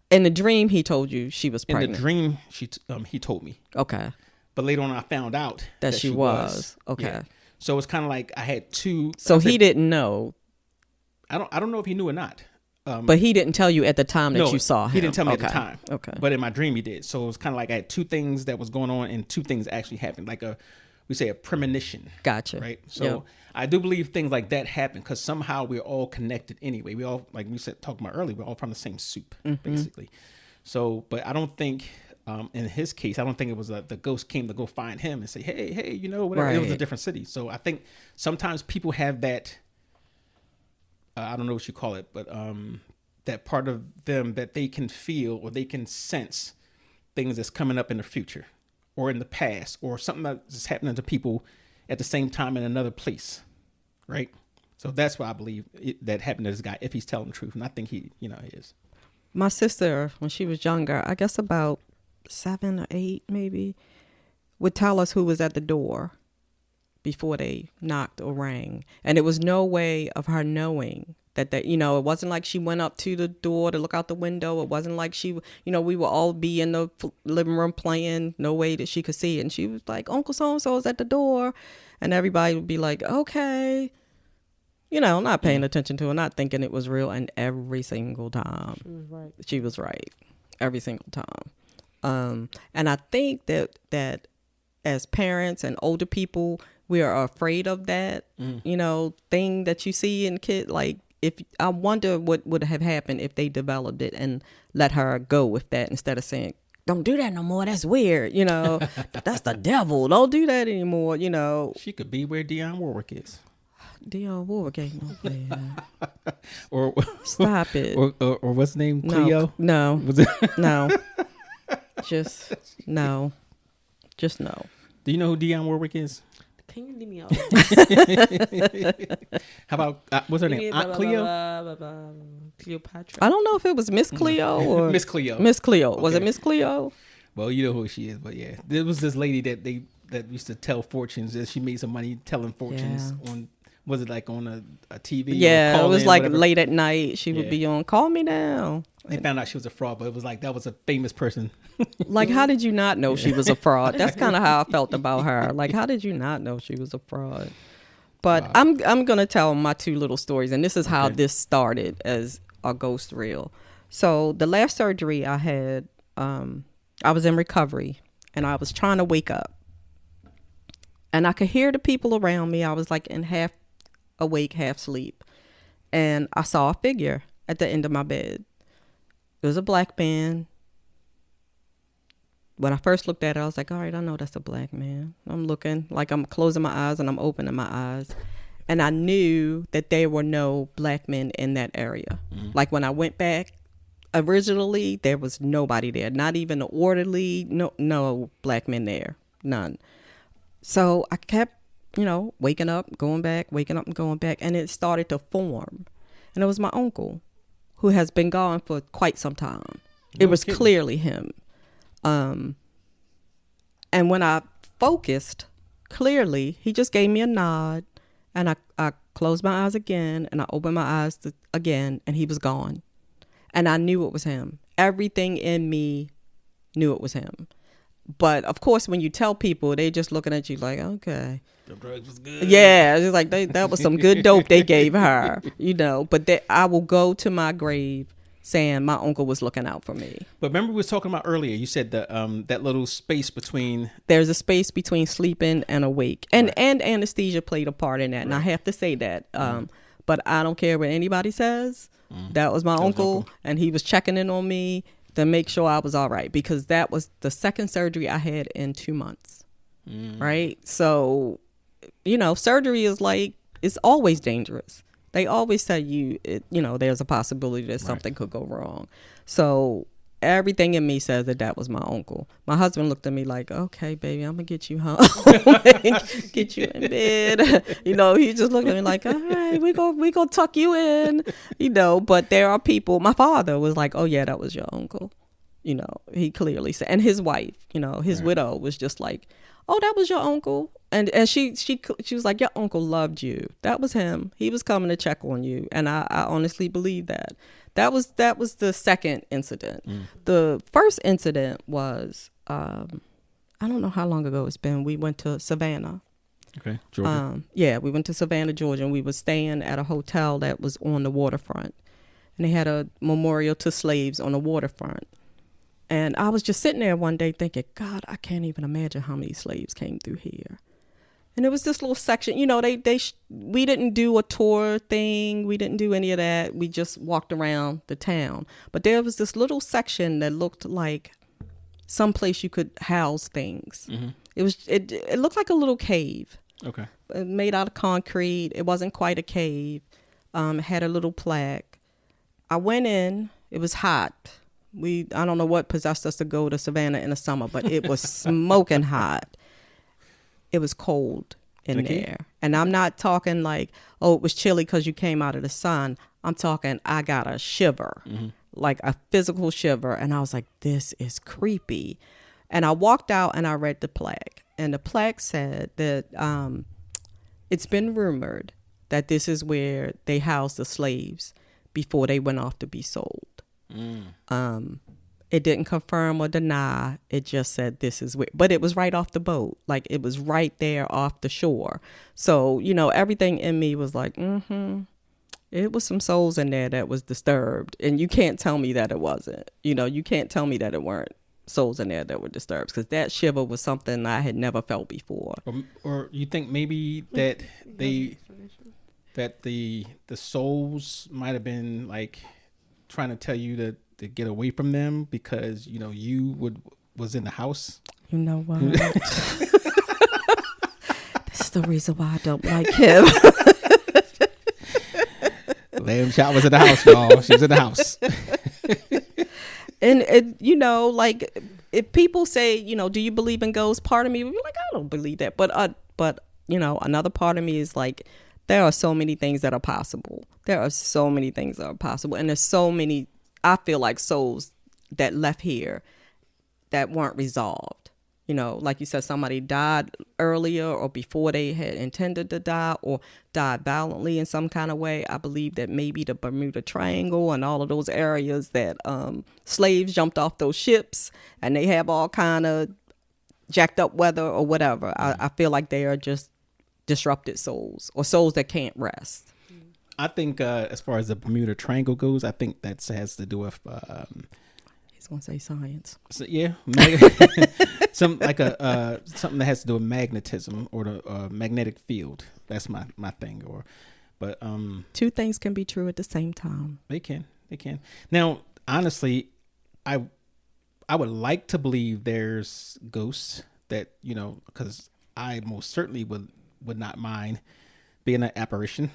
In the dream, he told you she was pregnant. In the dream, he told me. Okay. But later on, I found out that she was. Okay. Yeah. So it's kind of like I had two. So he didn't know. I don't know if he knew or not. But he didn't tell you at the time that you saw him. He didn't tell me at the time. Okay. But in my dream, he did. So it was kind of like I had two things that was going on, and two things actually happened. Like we say a premonition. Gotcha. Right. So I do believe things like that happen because somehow we're all connected anyway. We all, like we said, talking about earlier, we're all from the same soup, basically. So, but I don't think, in his case, I don't think it was the ghost came to go find him and say, hey, whatever. Right. It was a different city. So I think sometimes people have that, I don't know what you call it, but that part of them that they can feel or they can sense things that's coming up in the future or in the past or something that's happening to people at the same time in another place. Right. So that's why I believe that happened to this guy, if he's telling the truth. And I think he is. My sister, when she was younger, I guess about 7 or 8 maybe, would tell us who was at the door before they knocked or rang. And it was no way of her knowing that it wasn't like she went up to the door to look out the window. It wasn't like she, we would all be in the living room playing, no way that she could see it. And she was like, Uncle so-and-so is at the door. And everybody would be like, okay. Not paying attention to it, not thinking it was real. And every single time she was right. Every single time. And I think that as parents and older people, we are afraid of that, thing that you see in kids. Like, I wonder what would have happened if they developed it and let her go with that instead of saying, don't do that no more. That's weird. That's the devil. Don't do that anymore. She could be where Dionne Warwick is. Dionne Warwick ain't no player. Or stop it. Or what's the name? Cleo? No. Was it? No. Just no. Just no. Do you know who Dionne Warwick is? Can you leave me out? How about what's her name? Aunt Cleo. Cleopatra. I don't know if it was Miss Cleo or Miss Cleo. Miss Cleo. Was it Okay. Miss Cleo? Well, you know who she is, but yeah, there was this lady that used to tell fortunes. That she made some money telling fortunes on. Was it like on a TV? Yeah, or it was call-in, like whatever? late at night. She would Yeah. be on Call Me Now. They found out she was a fraud, but it was like that was a famous person. Like, how did you not know she was a fraud? That's kind of how I felt about her. Like, how did you not know she was a fraud? But Wow. I'm gonna tell my two little stories, and this is how Okay. this started as a ghost reel. So the last surgery I had, I was in recovery, and I was trying to wake up, and I could hear the people around me. I was like in half awake, half sleep, and I saw a figure at the end of my bed. It was a black man. When I first looked at it, I was like, all right, I know that's a black man. I'm looking, like I'm closing my eyes and I'm opening my eyes. And I knew that there were no black men in that area. Like when I went back, originally, there was nobody there. Not even an orderly, no black men there. None. So I kept, waking up, going back, waking up and going back. And it started to form. And it was my uncle, who has been gone for quite some time. It was kidding. clearly him. And when I focused clearly, he just gave me a nod, and I closed my eyes again, and I opened my eyes again, and he was gone. And I knew it was him. Everything in me knew it was him. But of course, when you tell people, they just looking at you like, okay. The drugs was good. Yeah, it's just like that was some good dope they gave her, But I will go to my grave saying my uncle was looking out for me. But remember we was talking about earlier. You said that little space between. There's a space between sleeping and awake, and anesthesia played a part in that. And I have to say that. But I don't care what anybody says. That was my uncle, and he was checking in on me to make sure I was all right, because that was the second surgery I had in 2 months. Right. So, surgery is it's always dangerous. They always tell you, there's a possibility that something could go wrong. So everything in me says that was my uncle. My husband looked at me like, okay, baby, I'm going to get you home, get you in bed. He just looked at me like, all right, we go tuck you in, but there are people. My father was like, oh, yeah, that was your uncle. He clearly said, and his wife, his widow was just like, oh, that was your uncle. And she was like, your uncle loved you. That was him. He was coming to check on you. And I honestly believe that. That was the second incident. The first incident was, I don't know how long ago it's been. We went to Savannah. Okay, Georgia. We went to Savannah, Georgia, and we were staying at a hotel that was on the waterfront. And they had a memorial to slaves on the waterfront. And I was just sitting there one day thinking, God, I can't even imagine how many slaves came through here. And it was this little section, we didn't do a tour thing. We didn't do any of that. We just walked around the town. But there was this little section that looked like someplace you could house things. It looked like a little cave. Okay. Made out of concrete. It wasn't quite a cave. It had a little plaque. I went in. It was hot. I don't know what possessed us to go to Savannah in the summer, but it was smoking hot. It was cold in there. And I'm not talking like, oh, it was chilly because you came out of the sun. I'm talking, I got a shiver, like a physical shiver. And I was like, this is creepy. And I walked out and I read the plaque. And the plaque said that it's been rumored that this is where they housed the slaves before they went off to be sold. It didn't confirm or deny. It just said this is where, but it was right off the boat. Like it was right there off the shore. So, everything in me was like, it was some souls in there that was disturbed. And you can't tell me that it wasn't. You can't tell me that it weren't souls in there that were disturbed, because that shiver was something I had never felt before. Or you think maybe that the souls might have been like trying to tell you to get away from them because you was in the house. You know what? That's the reason why I don't like him. Lamb Chop was in the house, y'all. She was in the house. And if people say, do you believe in ghosts? Part of me would be like, I don't believe that. But another part of me is like, there are so many things that are possible. There are so many things that are possible. And there's so many, I feel like, souls that left here that weren't resolved. Like you said, somebody died earlier or before they had intended to die, or died violently in some kind of way. I believe that maybe the Bermuda Triangle and all of those areas that slaves jumped off those ships, and they have all kind of jacked up weather or whatever. I feel like they are just disrupted souls, or souls that can't rest. I think as far as the Bermuda Triangle goes, I think that has to do with he's gonna say science. So, yeah, something that has to do with magnetism or the magnetic field. That's my thing. But two things can be true at the same time. They can. Now, honestly, I would like to believe there's ghosts that, because I most certainly would not mind being an apparition.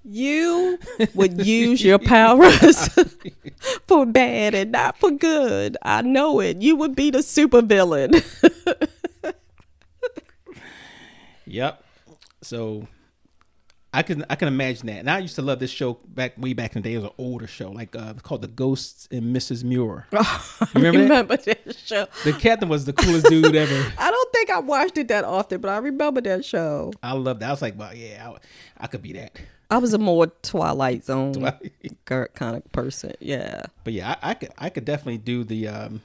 You would use your powers for bad and not for good. I know it. You would be the supervillain. Yep. So I can imagine that. And I used to love this show way back in the day. It was an older show, like called The Ghosts and Mrs. Muir. You remember that show? The captain was the coolest dude ever. I don't think I watched it that often, but I remember that show. I loved that. I was like, well, yeah, I could be that. I was a more Twilight Zone kind of person. Yeah. But yeah, I could definitely do the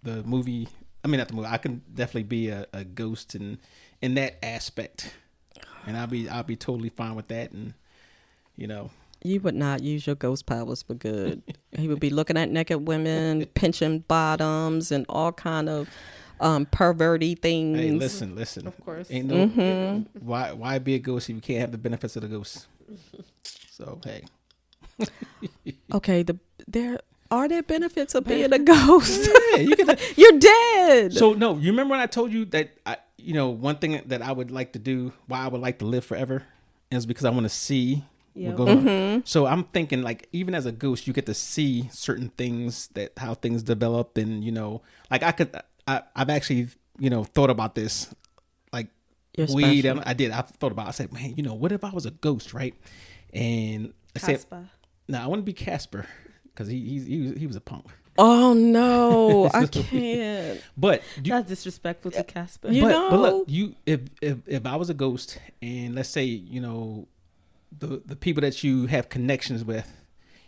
movie. I mean, not the movie. I can definitely be a ghost in that aspect. And I'll be totally fine with that. And, You would not use your ghost powers for good. He would be looking at naked women, pinching bottoms, and all kind of perverty things. Hey, listen. Of course. Ain't no why be a ghost if you can't have the benefits of the ghost? So hey. Okay, are there benefits of being a ghost? Yeah, you're dead. So no, you remember when I told you that one thing that I would like to do, why I would like to live forever, is because I want to see what goes on. So I'm thinking, like, even as a ghost, you get to see certain things, how things develop, and like I've actually thought about this, like weed. I thought about. I said, man, what if I was a ghost, right? And I said, no, I want to be Casper because he was a punk. Oh no, I can't. But that's disrespectful to Casper. But look, if I was a ghost, and let's say the people that you have connections with,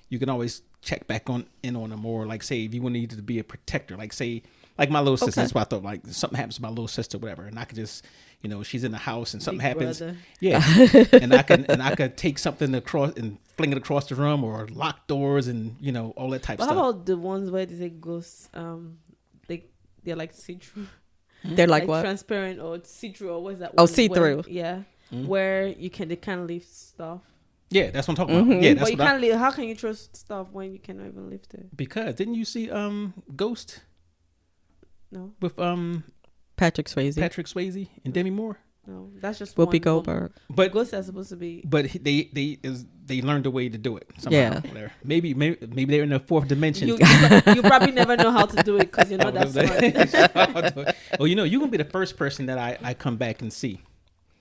you can always check back on them, or like say if you needed to be a protector, like say like my little sister. That's why I thought like something happens to my little sister, whatever, and I could just she's in the house and something happens. Brother. Yeah, and I could take something across and fling it across the room, or lock doors and all that type of stuff. How about the ones where they say ghosts? They're like see-through. They're like what? Transparent or see-through, or what's that? Oh, see-through. Yeah, where they can't lift stuff. Yeah, that's what I'm talking about. Yeah, that's but you can't how can you trust stuff when you cannot even lift it? Because didn't you see Ghost? No. With Patrick Swayze and Demi Moore. No, that's just Whoopi Goldberg. But ghosts are supposed to be. But they learned a way to do it somehow. Yeah. Whatever. Maybe they're in the fourth dimension. You probably never know how to do it because you're not that smart. Well, you're gonna be the first person that I come back and see.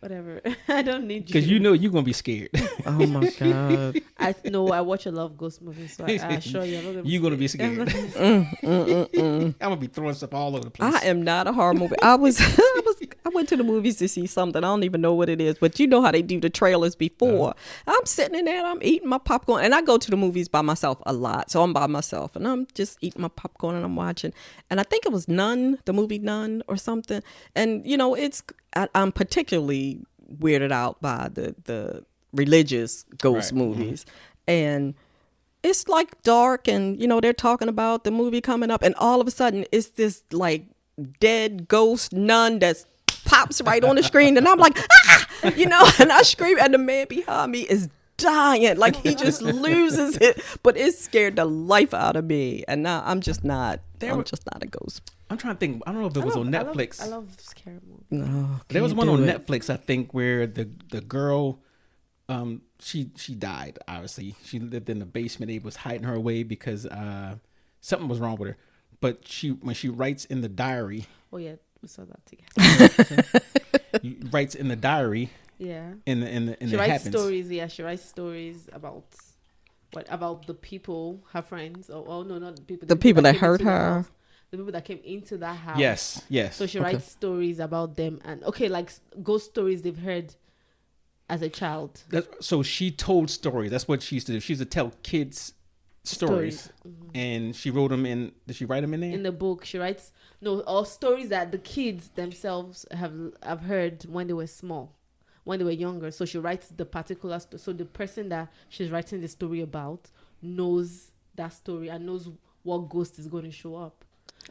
Whatever. I don't need you. Because you're going to be scared. Oh, my God. I watch a lot of ghost movies, so I assure you I'm not going to be scared. You're going to be scared. I'm going to be throwing stuff all over the place. I am not a horror movie. I went to the movies to see something. I don't even know what it is, but you know how they do the trailers before. I'm sitting in there and I'm eating my popcorn. And I go to the movies by myself a lot. So I'm by myself and I'm just eating my popcorn and I'm watching. And I think it was Nun, the movie Nun or something. And, I'm particularly weirded out by the religious ghost movies. And it's like dark and, they're talking about the movie coming up. And all of a sudden it's this like dead ghost nun that pops right on the screen. And I'm like, and I scream and the man behind me is dying. Like he just loses it. But it scared the life out of me. And now I'm just not a ghost. I'm trying to think. I don't know if it was on Netflix. I love scary movies. No, there was one on Netflix, I think, where the girl, she died. Obviously, she lived in the basement. They was hiding her away because something was wrong with her. But when she writes in the diary, We saw that together. He writes in the diary. Yeah. In She the writes happens. stories. Yeah, she writes stories about the people, her friends. Oh no, not the people. The people that came hurt into the her. house. The people that came into that house. Yes. So she Okay. writes stories about them and like ghost stories they've heard as a child. So she told stories. That's what she used to do. She used to tell kids stories. Mm-hmm. And she wrote them in. Did she write them in there? In the book, she writes all stories that the kids themselves have heard when they were small, when they were younger. So she writes the particular so the person that she's writing the story about knows that story and knows what ghost is going to show up.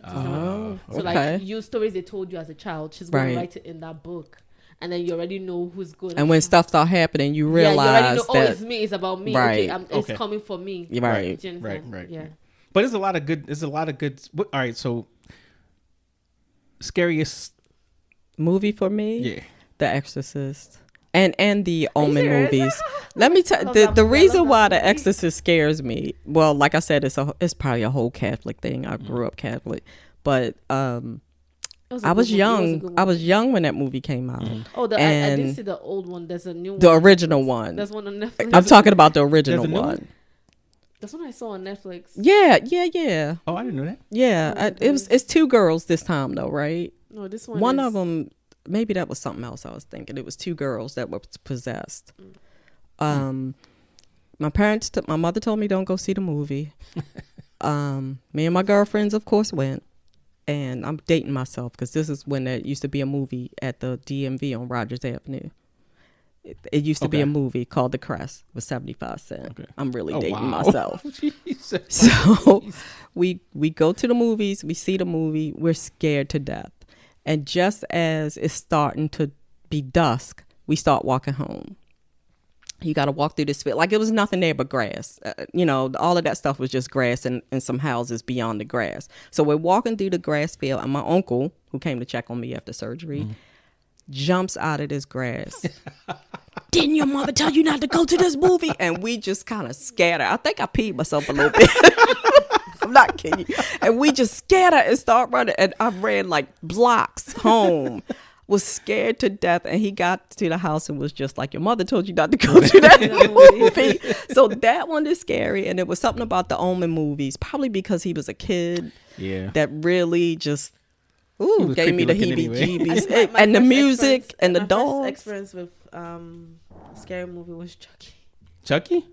So okay. like stories they told you as a child, she's going Right. to write it in that book, and then you already know who's going. And when stuff start happening, you realize you already know, that it's me. It's about me. Right. Okay, it's Okay. coming for me. right. Do you understand? Right. Yeah. But there's a lot of good. All right. So scariest. Movie for me, Yeah. The Exorcist. And the Omen serious? movies. Let me tell love that the movie. I reason love why that The movie. Exorcist scares me. Well, like I said, it's probably a whole Catholic thing. I grew up Catholic, but I was young. I was young when that movie came out. Oh, I and did see the old one. There's a new one. The original one. There's one on Netflix. I'm talking about the original There's a new one. one? That's one I saw on Netflix. Yeah. Oh, I didn't know that. Yeah, it's two girls this time though, right? No, this one. One of them, maybe that was something else I was thinking. It was two girls that were possessed. My mother told me don't go see the movie. Me and my girlfriends, of course, went. And I'm dating myself because this is when there used to be a movie at the DMV on Rogers Avenue. It used to be a movie called The Crest with 75 cents. Okay. I'm really Oh, dating wow. myself. Jesus. So we go to the movies, we see the movie, we're scared to death. And just as it's starting to be dusk, we start walking home. You got to walk through this field. Like it was nothing there but grass. All of that stuff was just grass and some houses beyond the grass. So we're walking through the grass field and my uncle, who came to check on me after surgery, jumps out of this grass. Didn't your mother tell you not to go to this movie? And we just kind of scatter. I think I peed myself a little bit. I'm not kidding you. And we just scatter and start running. And I ran like blocks home. Was scared to death. And he got to the house and was just like, your mother told you not to go to that movie. So that one is scary. And it was something about the Omen movies, probably because he was a kid. Yeah. That really just was gave me the creepy looking heebie-jeebies. My And the first music and the my dogs. first experience with scary movie was Chucky. Chucky?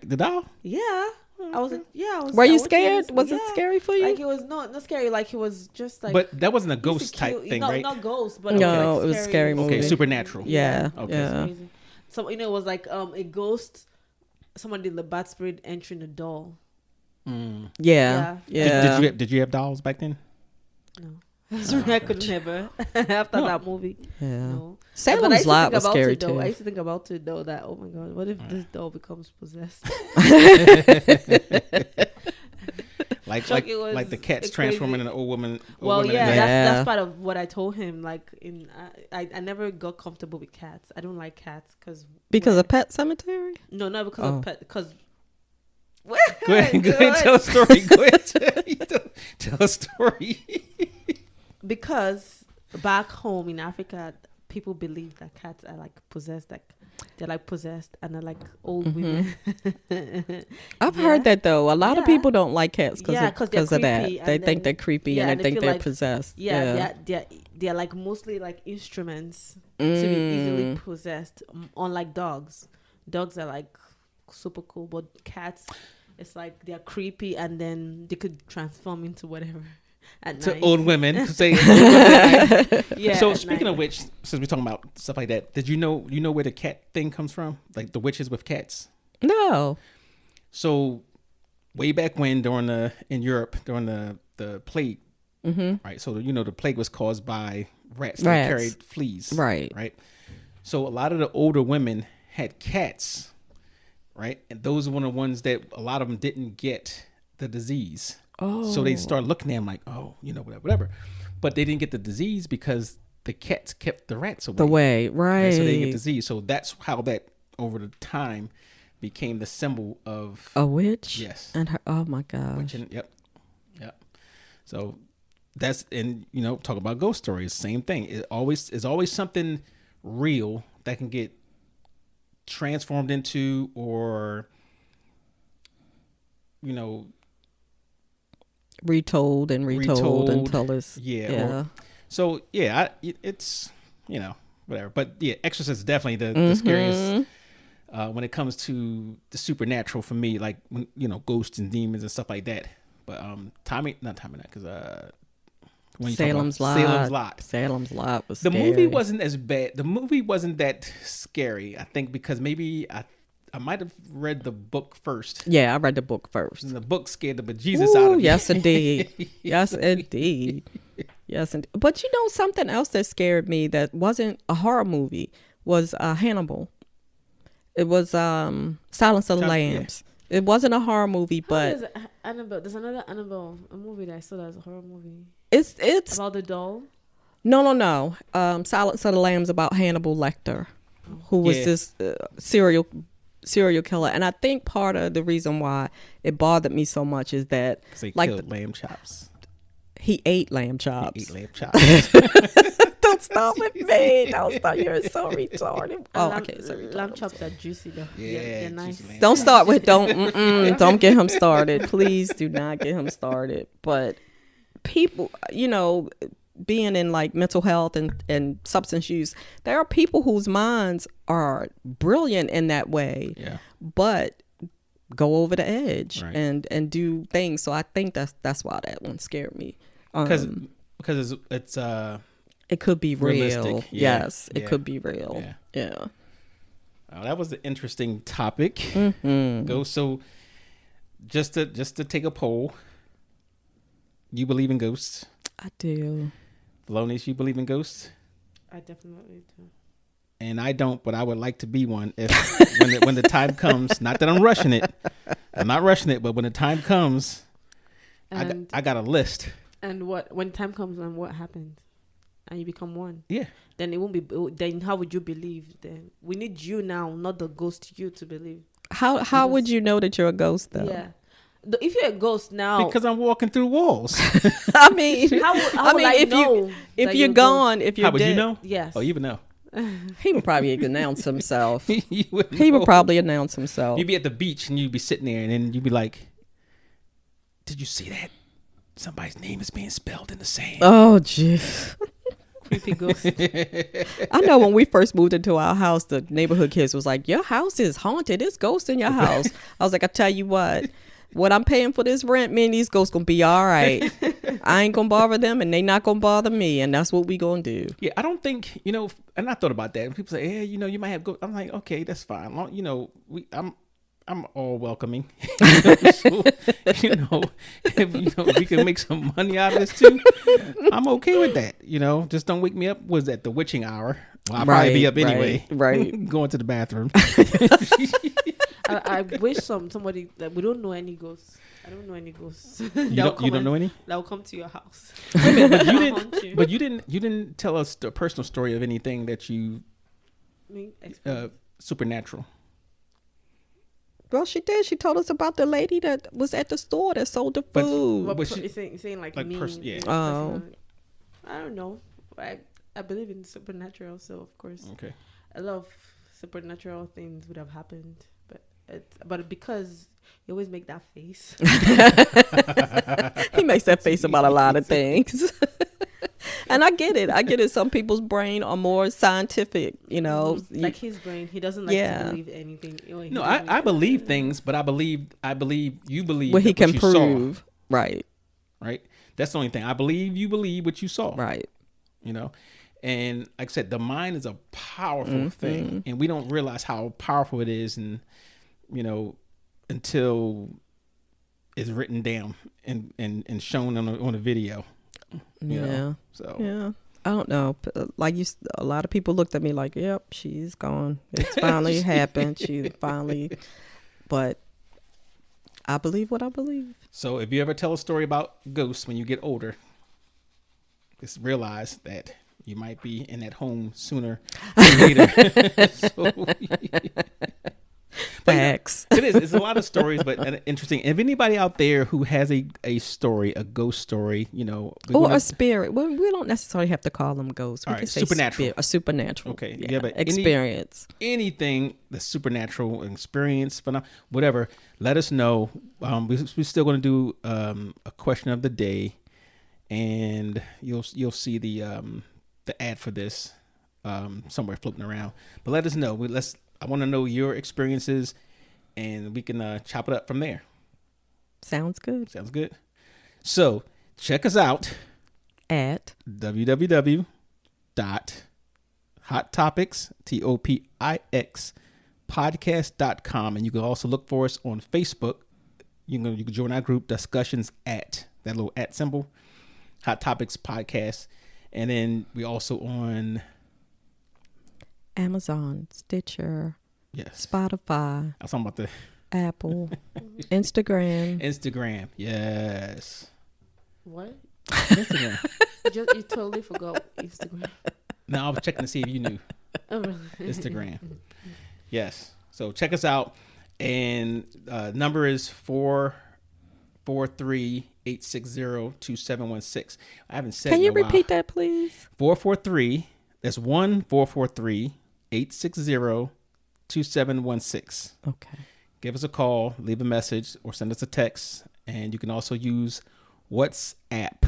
The doll? Yeah. I was. Were you I went to scared? this- Was it yeah. scary for you? Like it was not scary. Like it was just like. But that wasn't a used to ghost type kill- thing, no, right? Not ghost, but No, like it was a scary movie. Okay, supernatural. Yeah. Okay. Yeah. Crazy. So it was like a ghost. Somebody, the bad spirit entering the doll. Yeah. Yeah. Did you have dolls back then? No. I could never after that movie. Yeah. No. But I Salem's used to Lot think was about scary it, though. too. I used to think about it though that, oh my god, what if this doll becomes possessed? Like Chucky was like the cats crazy. transforming into an old woman. Well, woman yeah, in Yeah. that's part of what I told him. Like I never got comfortable with cats. I don't like cats Because of Pet Cemetery? no, not because of pet. Because Go ahead, tell a story. Go ahead, tell a story. because back home in Africa, people believe that cats are like possessed, like they're like possessed and they're like old women. I've heard that though. A lot of Yeah. people don't like cats because Yeah, 'cause they're of that. creepy They and think then- they're creepy yeah, and and they they think feel they're like- possessed. Yeah, they're like mostly like instruments to be easily possessed. Unlike dogs, dogs are like super cool, but cats, it's like they're creepy and then they could transform into whatever at To night. old women. Say, Yeah. so at speaking night. of which, since we're talking about stuff like that, did you know where the cat thing comes from? Like the witches with cats. No. So way back when in Europe during the plague, right? So the plague was caused by rats that Rats. carried fleas, Right. Right. So a lot of the older women had cats, right? And those were the ones that a lot of them didn't get the disease. Oh. So they start looking at them like, oh, whatever. But they didn't get the disease because the cats kept the rats away. Right. So they didn't get disease. So that's how that over the time became the symbol of A witch? Yes. And her, oh my God. witch. Yep. So that's, and talk about ghost stories, same thing. It's always something real that can get transformed into, or retold until it's it's whatever. But yeah, Exorcist is definitely the scariest when it comes to the supernatural for me, like when ghosts and demons and stuff like that. But because Salem's Lot was the scary. movie wasn't as bad. The movie wasn't that scary, I think, because maybe I might have read the book first. Yeah, I read the book first. And the book scared the bejesus out of me. Yes, indeed. Yes, indeed. Yes, indeed. But something else that scared me that wasn't a horror movie was Hannibal. It was Silence of the Lambs. It wasn't a horror movie, but Annabelle. There's another Annabelle, a movie that I saw that was a horror movie. It's about the doll. No. Silence of the Lambs about Hannibal Lecter, who was this serial killer, and I think part of the reason why it bothered me so much is that killed lamb chops. He ate lamb chops. Don't stop with me. Don't stop. You're so retarded. Lamb chops are juicy though. Yeah, they're nice. Don't start with don't get him started. Please do not get him started. But people, being in like mental health and substance use, there are people whose minds are brilliant in that way, but go over the edge and do things. So I think that's why that one scared me. Because it's it could be realistic. Real. Yes, it could be real. Yeah. Oh, that was an interesting topic. So just to take a poll, you believe in ghosts? I do. Felonious, you believe in ghosts? I definitely do. And I don't, but I would like to be one if when the time comes. Not that I'm rushing it. I'm not rushing it, but when the time comes, I got a list. And when time comes and what happens? And you become one. Yeah. Then it won't be. Then how would you believe? Then we need you now, not the ghost. You to believe. How would you know that you're a ghost though? Yeah. If you're a ghost now, because I'm walking through walls. I mean, how would I know if you're gone, if you're how would dead? You know? Yes. Oh, you would know. He would probably announce himself. He would probably announce himself. You'd be at the beach and you'd be sitting there, and then you'd be like, "Did you see that? Somebody's name is being spelled in the sand." Oh, jeez. Creepy ghost. I know when we first moved into our house, the neighborhood kids was like, "Your house is haunted. There's ghosts in your house." I was like, "I tell you what I'm paying for this rent, me and these ghosts gonna be all right. I ain't gonna bother them, and they not gonna bother me, and that's what we gonna do." Yeah, I don't think and I thought about that. People say, "Hey, you might have ghosts." I'm like, okay, that's fine. I'm all welcoming. So, if we can make some money out of this too, I'm okay with that. Just don't wake me up. Was that the witching hour? Well, I'll probably be up anyway. Right. Going to the bathroom. I wish somebody that we don't know any ghosts. I don't know any ghosts. You don't know any? That will come to your house. But you didn't tell us the personal story of anything that you supernatural. Well, she did. She told us about the lady that was at the store that sold the food. Saying like me. Oh. I don't know. I believe in supernatural, so of course, okay, a lot of supernatural things would have happened, but because you always make that face. He makes that face about a lot of things. And I get it. Some people's brain are more scientific, Like his brain, he doesn't like to believe anything. No, I believe things, but I believe you believe what he can you prove. Saw. Right. That's the only thing. I believe you believe what you saw. Right. And like I said, the mind is a powerful thing, and we don't realize how powerful it is, and until it's written down and shown on a video. So I don't know. Like a lot of people looked at me like, "Yep, she's gone. It's finally happened. She finally." But I believe what I believe. So if you ever tell a story about ghosts when you get older, just realize that you might be in that home sooner than later. Facts. It is. It's a lot of stories, but interesting. If anybody out there who has a story, a ghost story, Or a spirit. Well, we don't necessarily have to call them ghosts. We All right, can say supernatural. A supernatural. Okay. Yeah, but experience. anything that's supernatural experience, whatever, let us know. We're still going to do a question of the day, and you'll see the ad for this somewhere floating around. But let us know. I want to know your experiences, and we can chop it up from there. Sounds good. Sounds good. So check us out At www.hottopix podcast.com, and you can also look for us on Facebook. You can join our group discussions at that little @ symbol, Hot Topics Podcast, and then we also on Amazon, Stitcher, yes, Spotify, I was talking about the Apple, Instagram. Instagram. Yes, What? Instagram. You totally forgot Instagram. No, I was checking to see if you knew. Oh, really? Instagram. Yes. So check us out. And number is 443-860-2716. I haven't said Can you in a while. repeat that, please? 443. That's 1-443-860-2716. Okay. Give us a call, leave a message, or send us a text. And you can also use WhatsApp.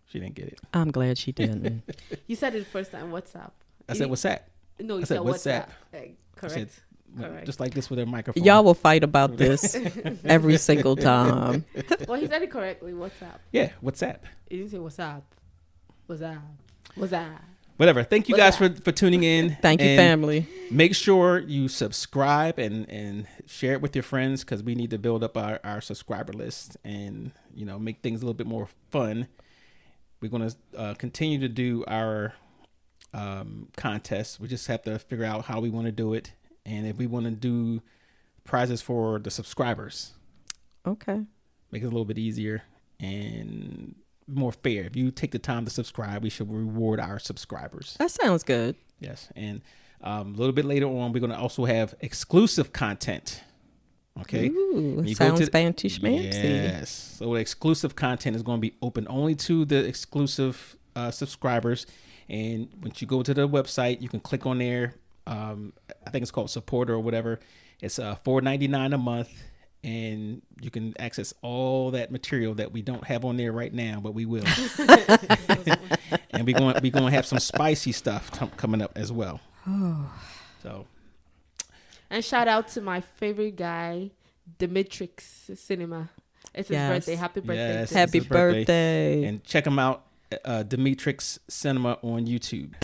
She didn't get it. I'm glad she didn't. You said it the first time. WhatsApp. I said WhatsApp. No, you I said said WhatsApp. WhatsApp. Correct. Correct. Just like this with a microphone. Y'all will fight about this every single time. Well, he said it correctly. WhatsApp. Yeah, WhatsApp. He didn't say WhatsApp. WhatsApp. Whatever. Thank you guys for tuning in. Thank you, And family. Make sure you subscribe and share it with your friends, because we need to build up our subscriber list and make things a little bit more fun. We're going to continue to do our contests. We just have to figure out how we want to do it, and if we want to do prizes for the subscribers. Okay. Make it a little bit easier and more fair. If you take the time to subscribe, we should reward our subscribers. That sounds good. Yes. And a little bit later on, we're going to also have exclusive content. Okay. Ooh, You sounds fancy schmancy. Yes. So the exclusive content is going to be open only to the exclusive subscribers. And once you go to the website, you can click on there. I think it's called Supporter or whatever. It's $4.99 a month. And you can access all that material that we don't have on there right now, but we will. And we're going to have some spicy stuff coming up as well. So. And shout out to my favorite guy, Dimitrix Cinema. It's his birthday. Happy birthday. Yes, Happy birthday. And check him out, Dimitrix Cinema on YouTube.